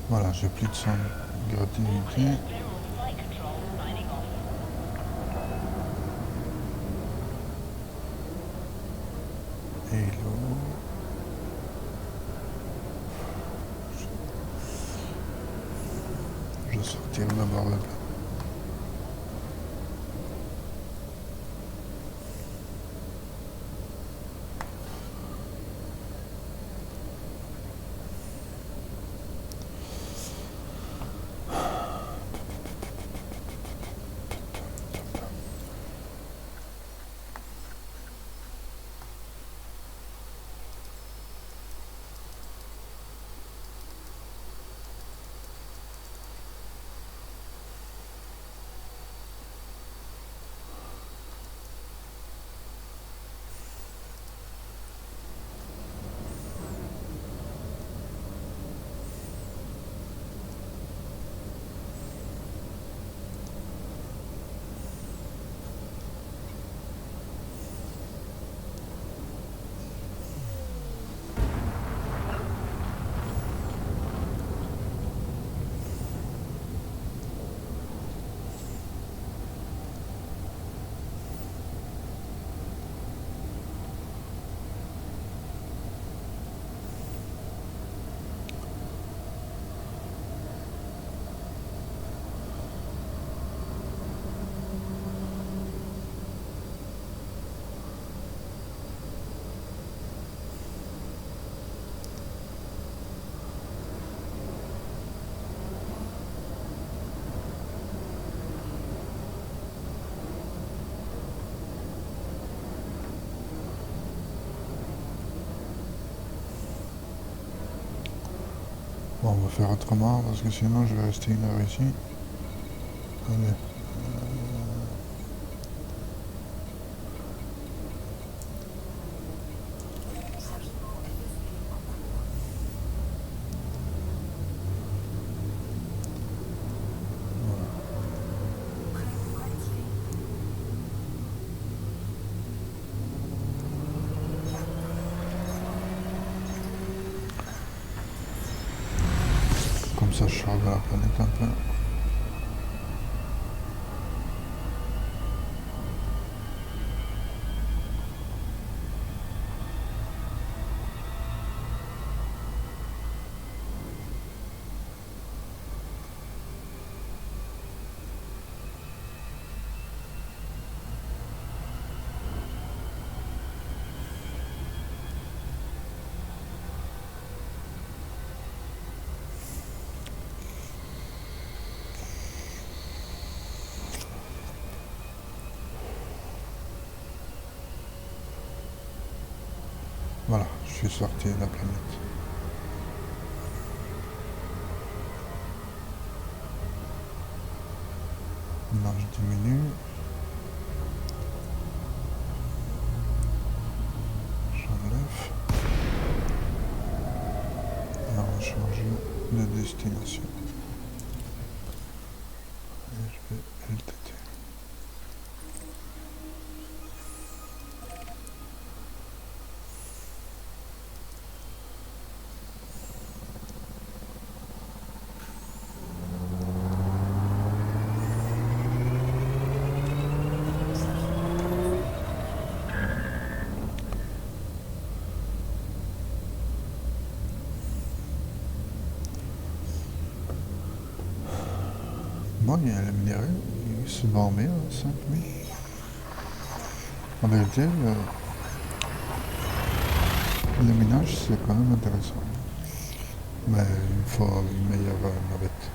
Speaker 1: Voilà, j'ai plus de 100 gratuité. Hello. Je vais sortir d'abord le plat. Bon, on va faire autrement parce que sinon je vais rester 1 heure ici. Allez. Comme ça, je sors de la planète un peu. Voilà, je suis sorti de la planète. Maintenant, je diminue. J'enlève. Et on va changer de destination. Et je vais LTT. Bon, il y a le minerai, il se bat bien, 5000. En vérité, le minage, c'est quand même intéressant. Mais il faut une meilleure navette,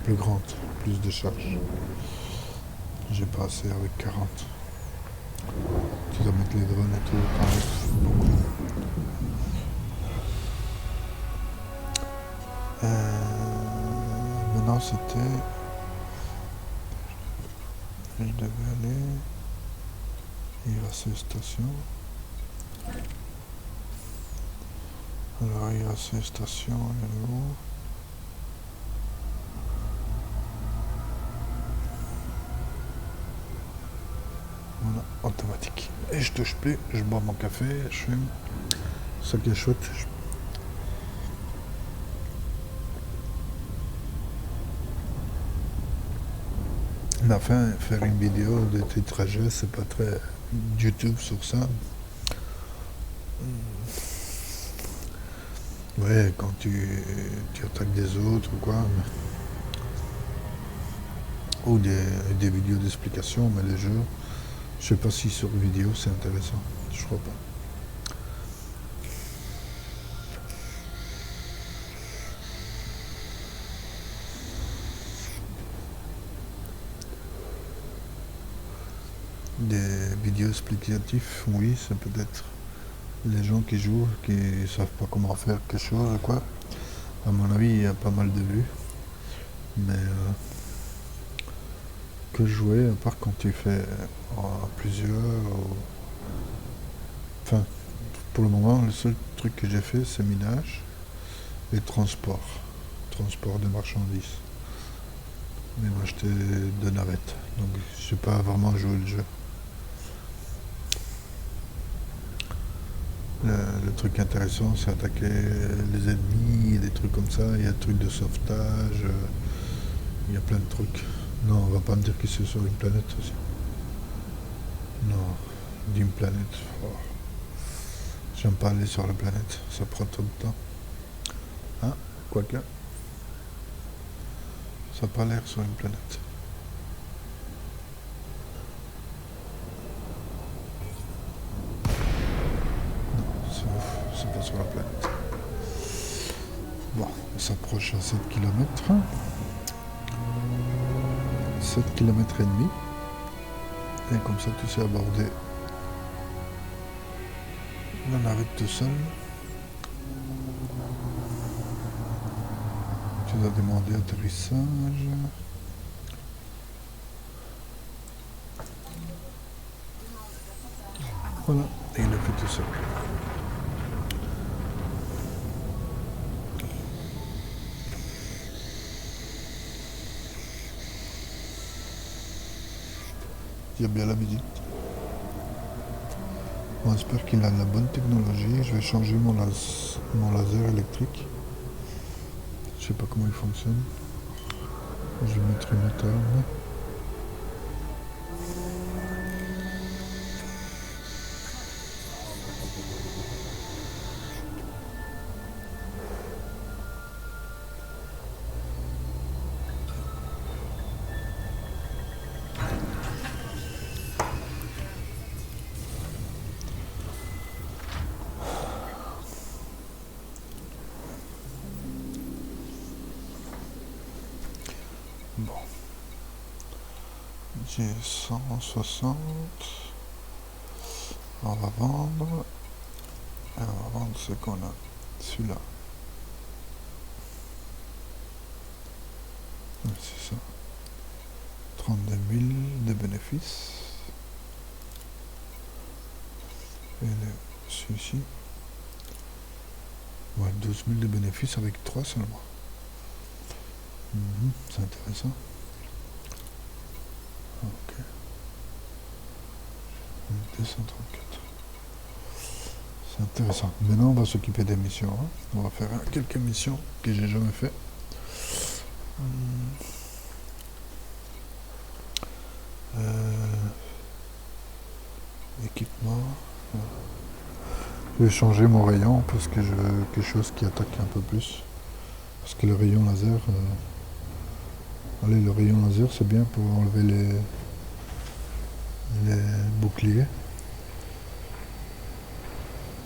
Speaker 1: plus grande, plus de charge. J'ai pas assez avec 40. Tu dois mettre les drones et tout, t'enlèves beaucoup. Maintenant, c'était... Je devais aller... IRC station. Alors IRC station, elle est où? Voilà, automatique. Et je touche plus, je bois mon café, je fume. Ça qui est chouette. Mais enfin, faire une vidéo de tes trajets, c'est pas très... YouTube sur ça. Ouais, quand tu attaques des autres ou quoi. Ou des vidéos d'explication, mais les jeux, je sais pas si sur vidéo c'est intéressant. Je crois pas. Des vidéos explicatives, oui, c'est peut-être les gens qui jouent, qui savent pas comment faire quelque chose ou quoi. À mon avis, il y a pas mal de vues. Mais que jouer, à part quand tu fais à plusieurs. Enfin, pour le moment, le seul truc que j'ai fait, c'est minage et transport. Transport de marchandises. Mais moi, j'étais de navette. Donc, je sais pas vraiment jouer le jeu. Le truc intéressant, c'est attaquer les ennemis, des trucs comme ça. Il y a des trucs de sauvetage, il y a plein de trucs. Non, on va pas me dire que c'est sur une planète aussi. Non, d'une planète. Oh. J'aime pas aller sur la planète, ça prend trop de temps. Ah, quoique. Ça n'a pas l'air sur une planète. C'est pas sur la planète. Bon, on s'approche à 7 km. 7 km et demi. Et comme ça, tu sais aborder la navette tout seul. Tu dois demander atterrissage. Voilà, et il le fait tout seul. Il y a bien la musique. On espère qu'il a la bonne technologie. Je vais changer mon laser électrique. Je sais pas comment il fonctionne. Je vais mettre une table. Bon. J'ai 160. On va vendre. Et on va vendre ce qu'on a. Celui-là. C'est ça. 32 000 de bénéfices. Et celui-ci. Ouais, 12 000 de bénéfices avec 3 seulement. C'est intéressant. Ok. 234. C'est intéressant. Maintenant, on va s'occuper des missions. Hein. On va faire quelques missions que j'ai jamais fait. Équipement. Je vais changer mon rayon parce que je veux quelque chose qui attaque un peu plus. Parce que le rayon laser... Allez, le rayon laser, c'est bien pour enlever les boucliers.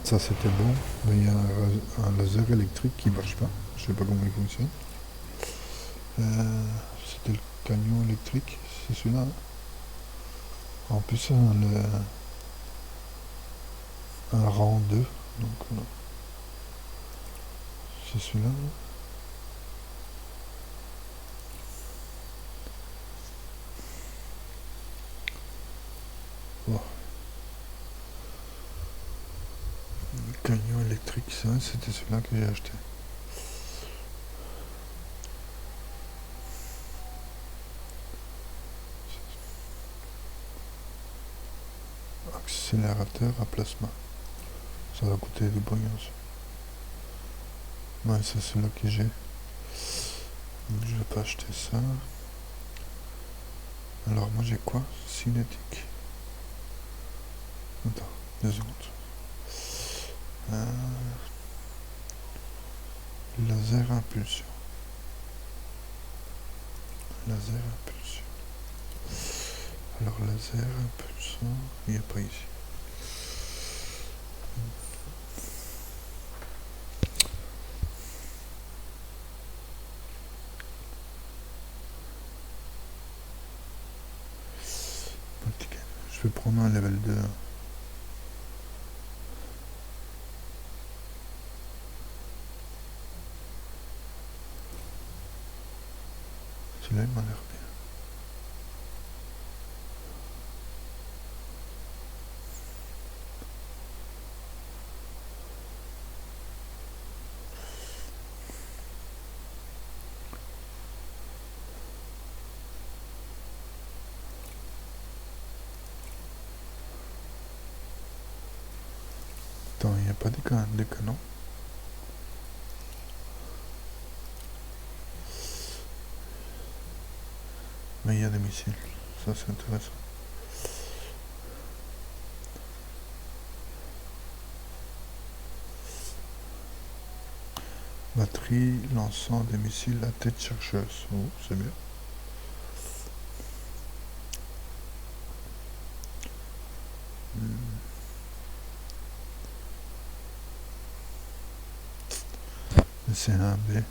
Speaker 1: Ça, c'était bon. Mais il y a un laser électrique qui marche pas. Je sais pas comment il fonctionne. C'était le camion électrique. C'est celui-là. En plus, un rang 2. Donc, c'est celui-là. Bon. Le camion électrique, ça, c'était celui-là que j'ai acheté. Accélérateur à plasma. Ça va coûter du pognon. Ouais, c'est celui-là que j'ai. Donc je vais pas acheter ça. Alors moi j'ai quoi? Cinétique. Attends, 2 secondes. Laser impulsion. Laser impulsion. Alors laser impulsion, il n'y a pas ici. Je vais prendre un level 2. Celui-là il m'a l'air bien. Attends, il n'y a pas des canons. Mais il y a des missiles. Ça c'est intéressant. Batterie lançant des missiles à tête chercheuse. Oh, c'est bien. C'est un B.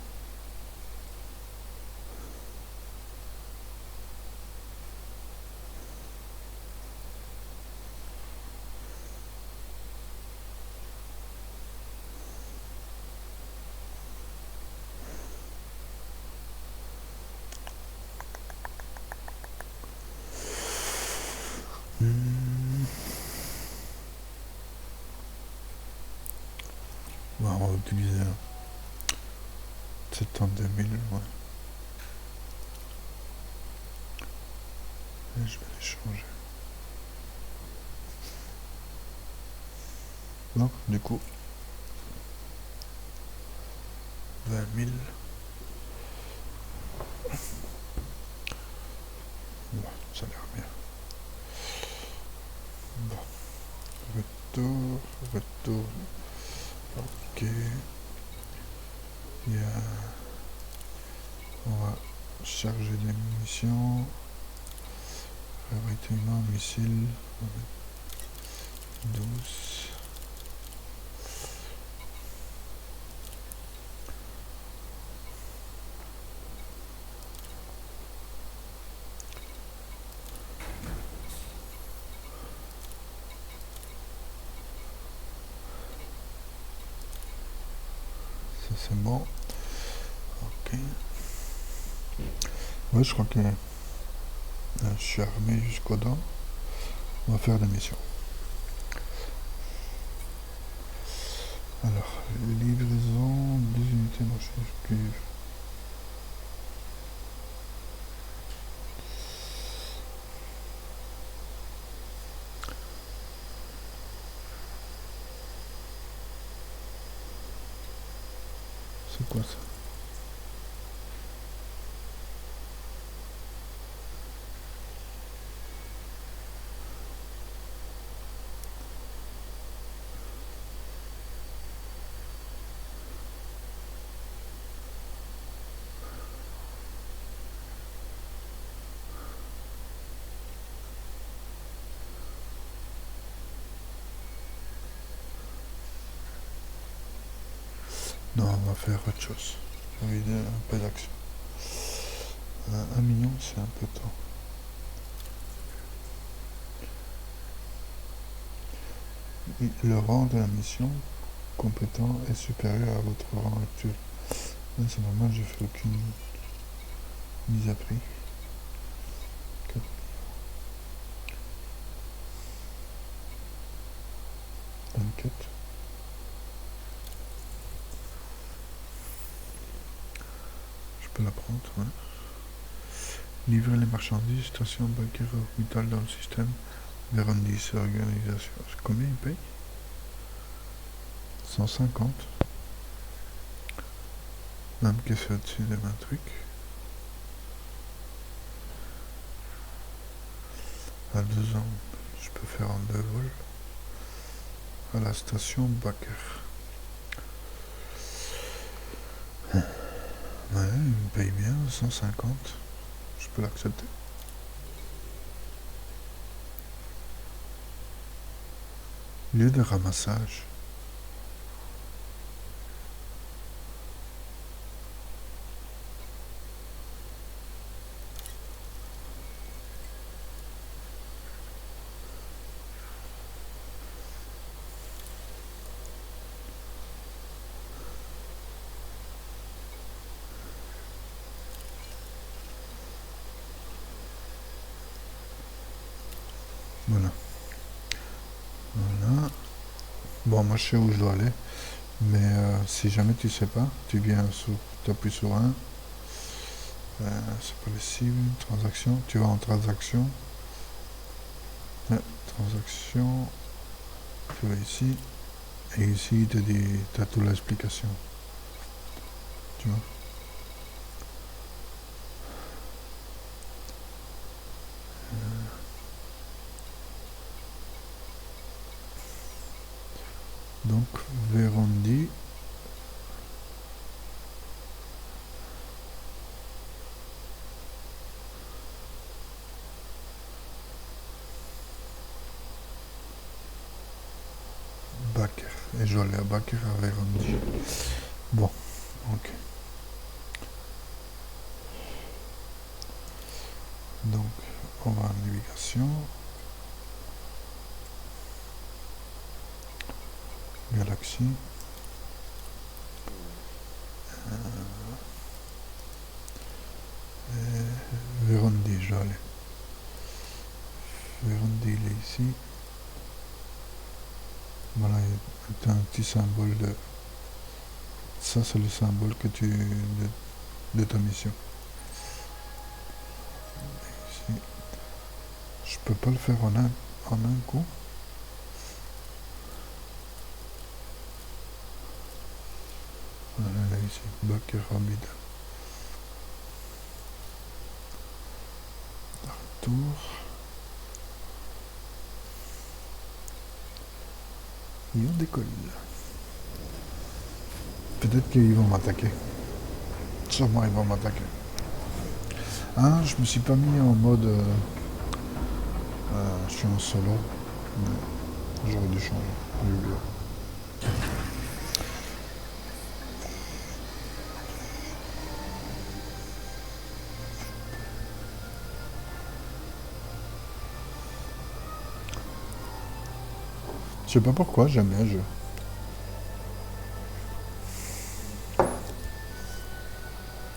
Speaker 1: Hmm. Bon, on va utiliser un 72000, ouais. Et je vais les changer. Donc, du coup, 20 000. Bon, ça a l'air bien. Bon, retour. Ok. Il y a... On va charger des munitions. Fabriquer un missile. 12. Ça c'est bon. Ok. Ouais, je crois que je suis armé jusqu'aux dents. On va faire la mission. Alors, livraison des unités marchandises cuivre. C'est quoi ça? Non, on va faire autre chose. J'ai envie d'un peu d'action. 1 million, c'est un peu tôt. Le rang de la mission compétent est supérieur à votre rang actuel. Là, c'est normal, j'ai fait aucune mise à prix. 24. Je peux la prendre, ouais. Livrer les marchandises, station bancaire orbitale dans le système. Vérandis, organisation. Combien il paye? 150. Même que c'est au-dessus de 20 trucs. À 2 ans, je peux faire en 2 vols. À la station Baker. Ouais, il me paye bien, 150. Je peux l'accepter. Lieu de ramassage. Voilà. Voilà. Bon, moi je sais où je dois aller. Mais si jamais tu sais pas, tu viens tu appuies sur 1. C'est pas les cibles, transaction. Tu vas en transaction. Ouais, transaction. Tu vas ici. Et ici, il te dit, tu as toute l'explication. Tu vois. Donc, Verondi. Baker. Et je vais aller à Baker à Verondi. Bon, ok. Donc, on va en navigation. Galaxy. Verondi, je vais aller. il est ici. Voilà, il y a un petit symbole de... Ça, c'est le symbole de ta mission. Ici. Je peux pas le faire en un coup. Voilà, là, ici. Bakr Hamid. Tour. Et on décolle. Peut-être qu'ils vont m'attaquer. Sûrement ils vont m'attaquer. Ah, je me suis pas mis en mode... je suis en solo. Mais j'aurais dû changer. J'ai oublié. Je sais pas pourquoi, j'aime bien le jeu.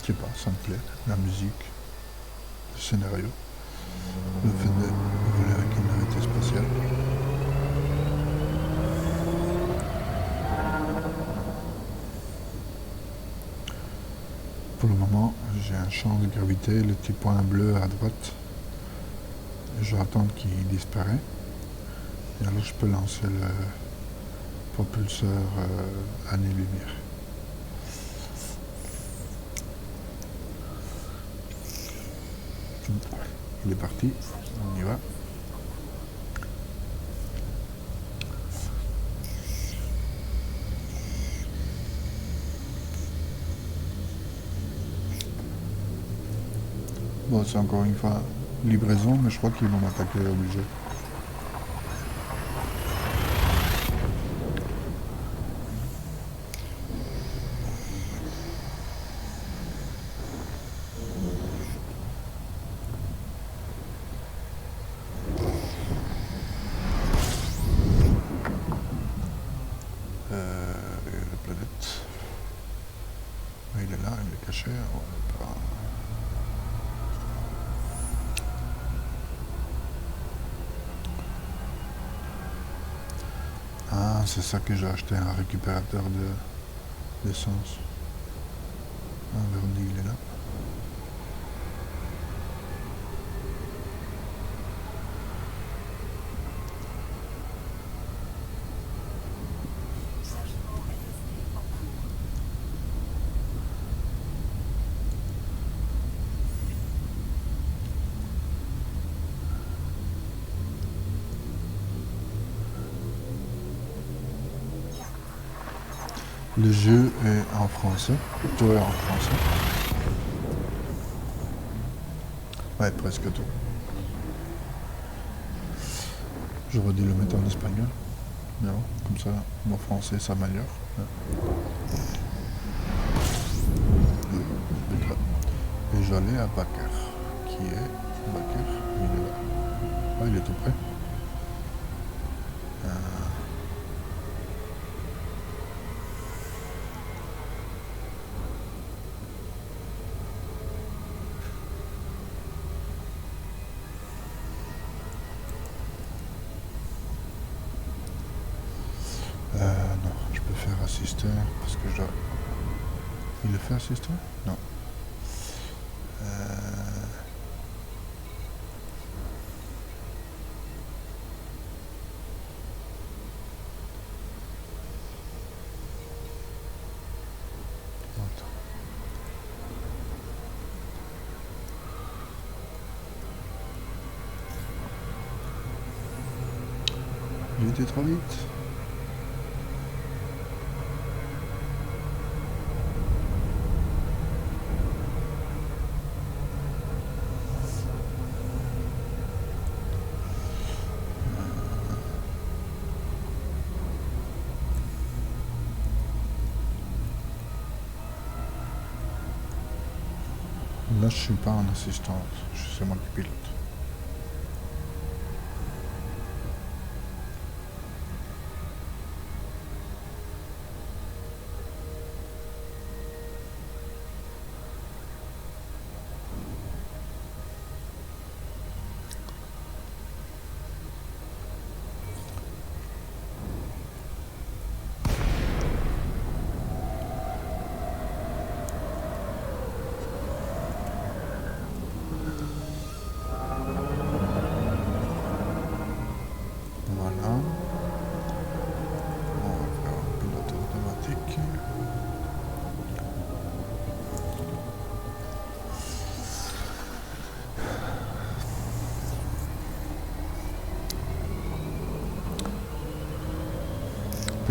Speaker 1: Je sais pas, ça me plaît. La musique, le scénario, le fait de voler avec une navette spatiale. Pour le moment, j'ai un champ de gravité, le petit point bleu à droite. Je vais attendre qu'il disparaît. Et alors je peux lancer le propulseur année-lumière. Il est parti, on y va. Bon, c'est encore une fois livraison, mais je crois qu'ils vont m'attaquer obligé. La planète. Il est là, il est caché. On va pas... Ah, c'est ça que j'ai acheté, un récupérateur d'essence. Ah, Verdi, il est là. Le jeu est en français. Tout est en français. Ouais, presque tout. J'aurais dû le mettre en espagnol. Mais bon, comme ça, mon français s'améliore. Et j'allais à Bakr. Qui est Bakr? Il est là. Ah, il est tout près. Non, je peux faire assister parce que je dois... Il le fait assister? Non. Attends. Il était trop vite. Là, je suis pas en assistante, c'est moi qui pilote.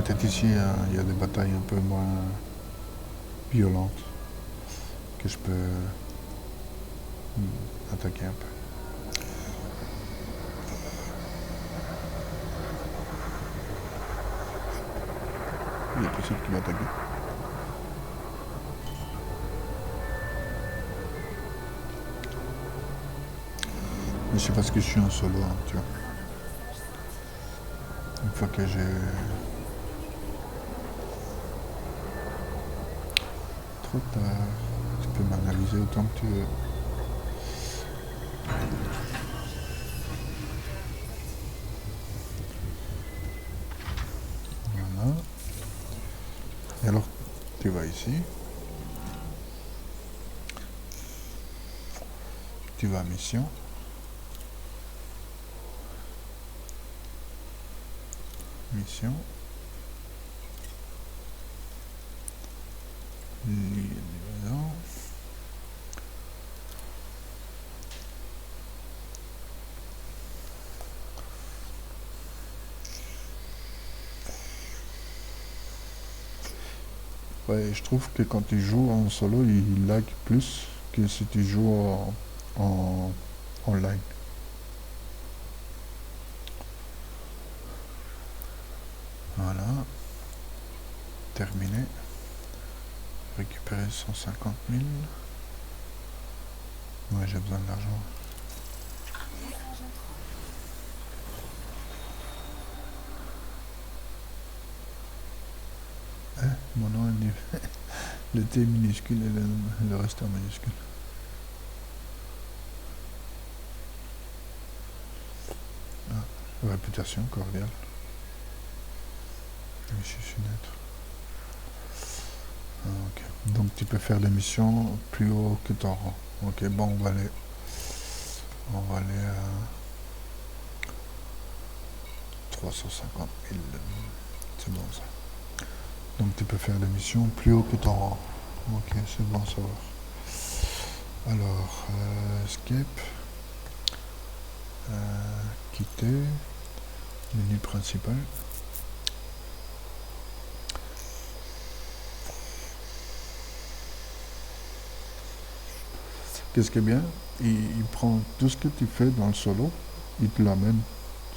Speaker 1: peut-être ici, il y a des batailles un peu moins violentes que je peux attaquer un peu. Il est possible qu'il m'attaque. Mais c'est parce que je suis en solo, hein, tu vois. Une fois que j'ai trop tard, tu peux m'analyser autant que tu veux. Voilà. Et alors, tu vas ici. Tu vas à mission. Mission. Livraison. Ouais, je trouve que quand tu joues en solo, il lag plus que si tu joues en online. Voilà. Terminé. Récupérer 150 000. Ouais, j'ai besoin de l'argent. Mon nom est le T minuscule et le reste en minuscule. Réputation cordiale. Ici, je suis neutre. Ok. Donc tu peux faire des missions plus haut que ton rang. Ok, bon, on va aller à 350 000. C'est bon ça. Donc tu peux faire des missions plus haut que ton rang. Ok, c'est bon à savoir. Alors, escape. Quitter. Menu principal. Qu'est-ce qui est bien, il prend tout ce que tu fais dans le solo, il te l'amène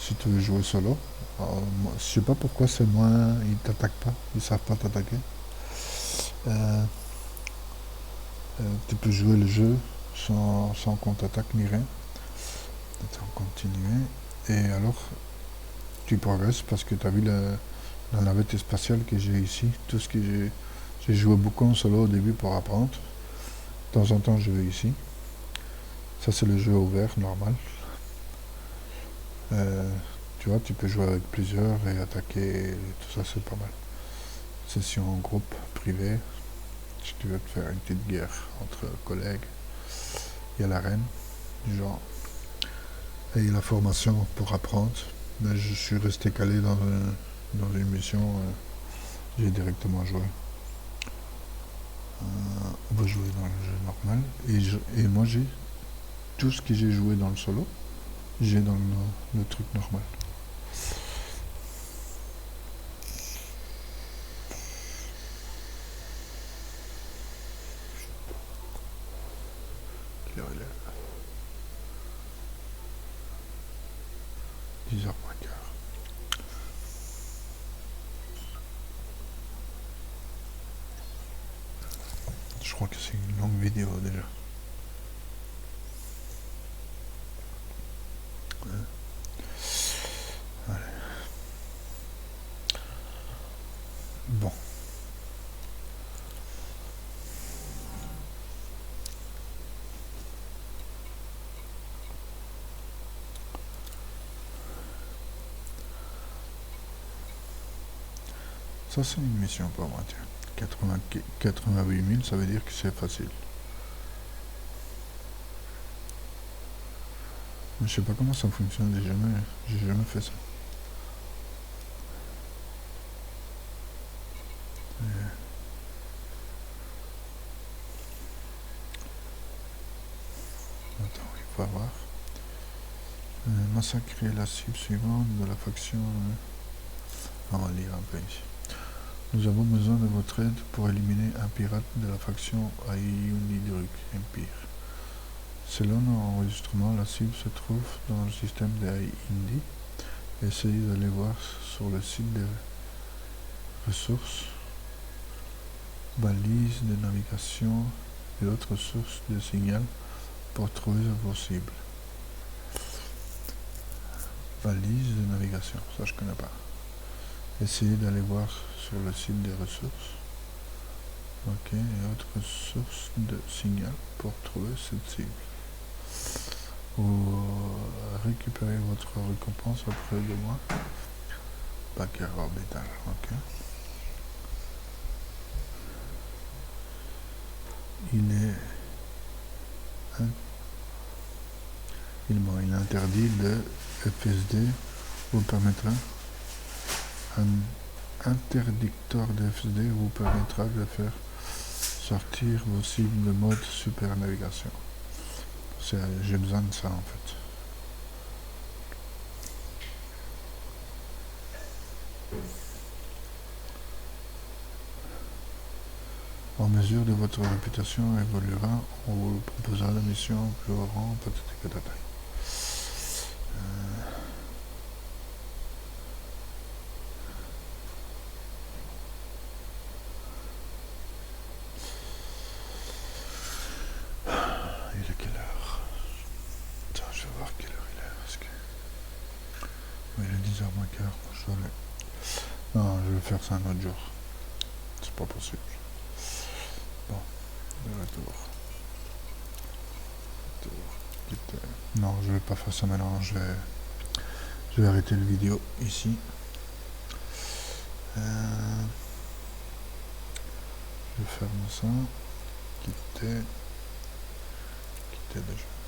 Speaker 1: si tu veux jouer solo. Alors, moi, je sais pas pourquoi c'est moins, ils t'attaquent pas, ils savent pas t'attaquer. Tu peux jouer le jeu sans qu'on t'attaque ni rien. Attends, continuer. Et alors, tu progresses parce que tu as vu la navette spatiale que j'ai ici. Tout ce que j'ai joué beaucoup en solo au début pour apprendre. De temps en temps, je vais ici. Ça, c'est le jeu ouvert, normal. Tu vois, tu peux jouer avec plusieurs et attaquer, tout ça, c'est pas mal. Session en groupe, privé. Si tu veux te faire une petite guerre entre collègues. Il y a l'arène, du genre. Et il y a la formation pour apprendre. Mais je suis resté calé dans une mission. J'ai directement joué. On va jouer dans le jeu normal. Et moi, j'ai tout ce que j'ai joué dans le solo, j'ai dans le truc normal. Quelle heure il est? 10h moins quart. Je crois que c'est une longue vidéo déjà. Allez. Bon. Ça c'est une mission pour moi, tiens. 88 000, ça veut dire que c'est facile. Je sais pas comment ça fonctionne, j'ai jamais fait ça. Attends, il faut avoir. Massacrer la cible suivante de la faction. On va lire un peu ici. Nous avons besoin de votre aide pour éliminer un pirate de la faction Ayunidruk Empire. Selon nos enregistrements, la cible se trouve dans le système de Indi. Essayez d'aller voir sur le site des ressources, balises de navigation et autres sources de signal pour trouver vos cibles. Balises de navigation, ça je connais pas. Essayez d'aller voir sur le site des ressources. Ok, et autres sources de signal pour trouver cette cible. Vous récupérez votre récompense après 2 mois. Backer orbital, ok. Il est interdit de FSD vous permettra un interdicteur de FSD vous permettra de faire sortir vos cibles de mode super navigation. J'ai besoin de ça en fait. En mesure de votre réputation évoluera, on vous proposera la mission plus haut rang, peut-être que taille. Il est quelle heure? Tiens, je vais voir quelle heure il est. Parce que... oui, il est 10h moins quart. Non, je vais faire ça un autre jour. C'est pas possible. Bon, de retour. Non, je vais pas faire ça maintenant. Je vais arrêter la vidéo ici. Je ferme ça. Quitter déjà.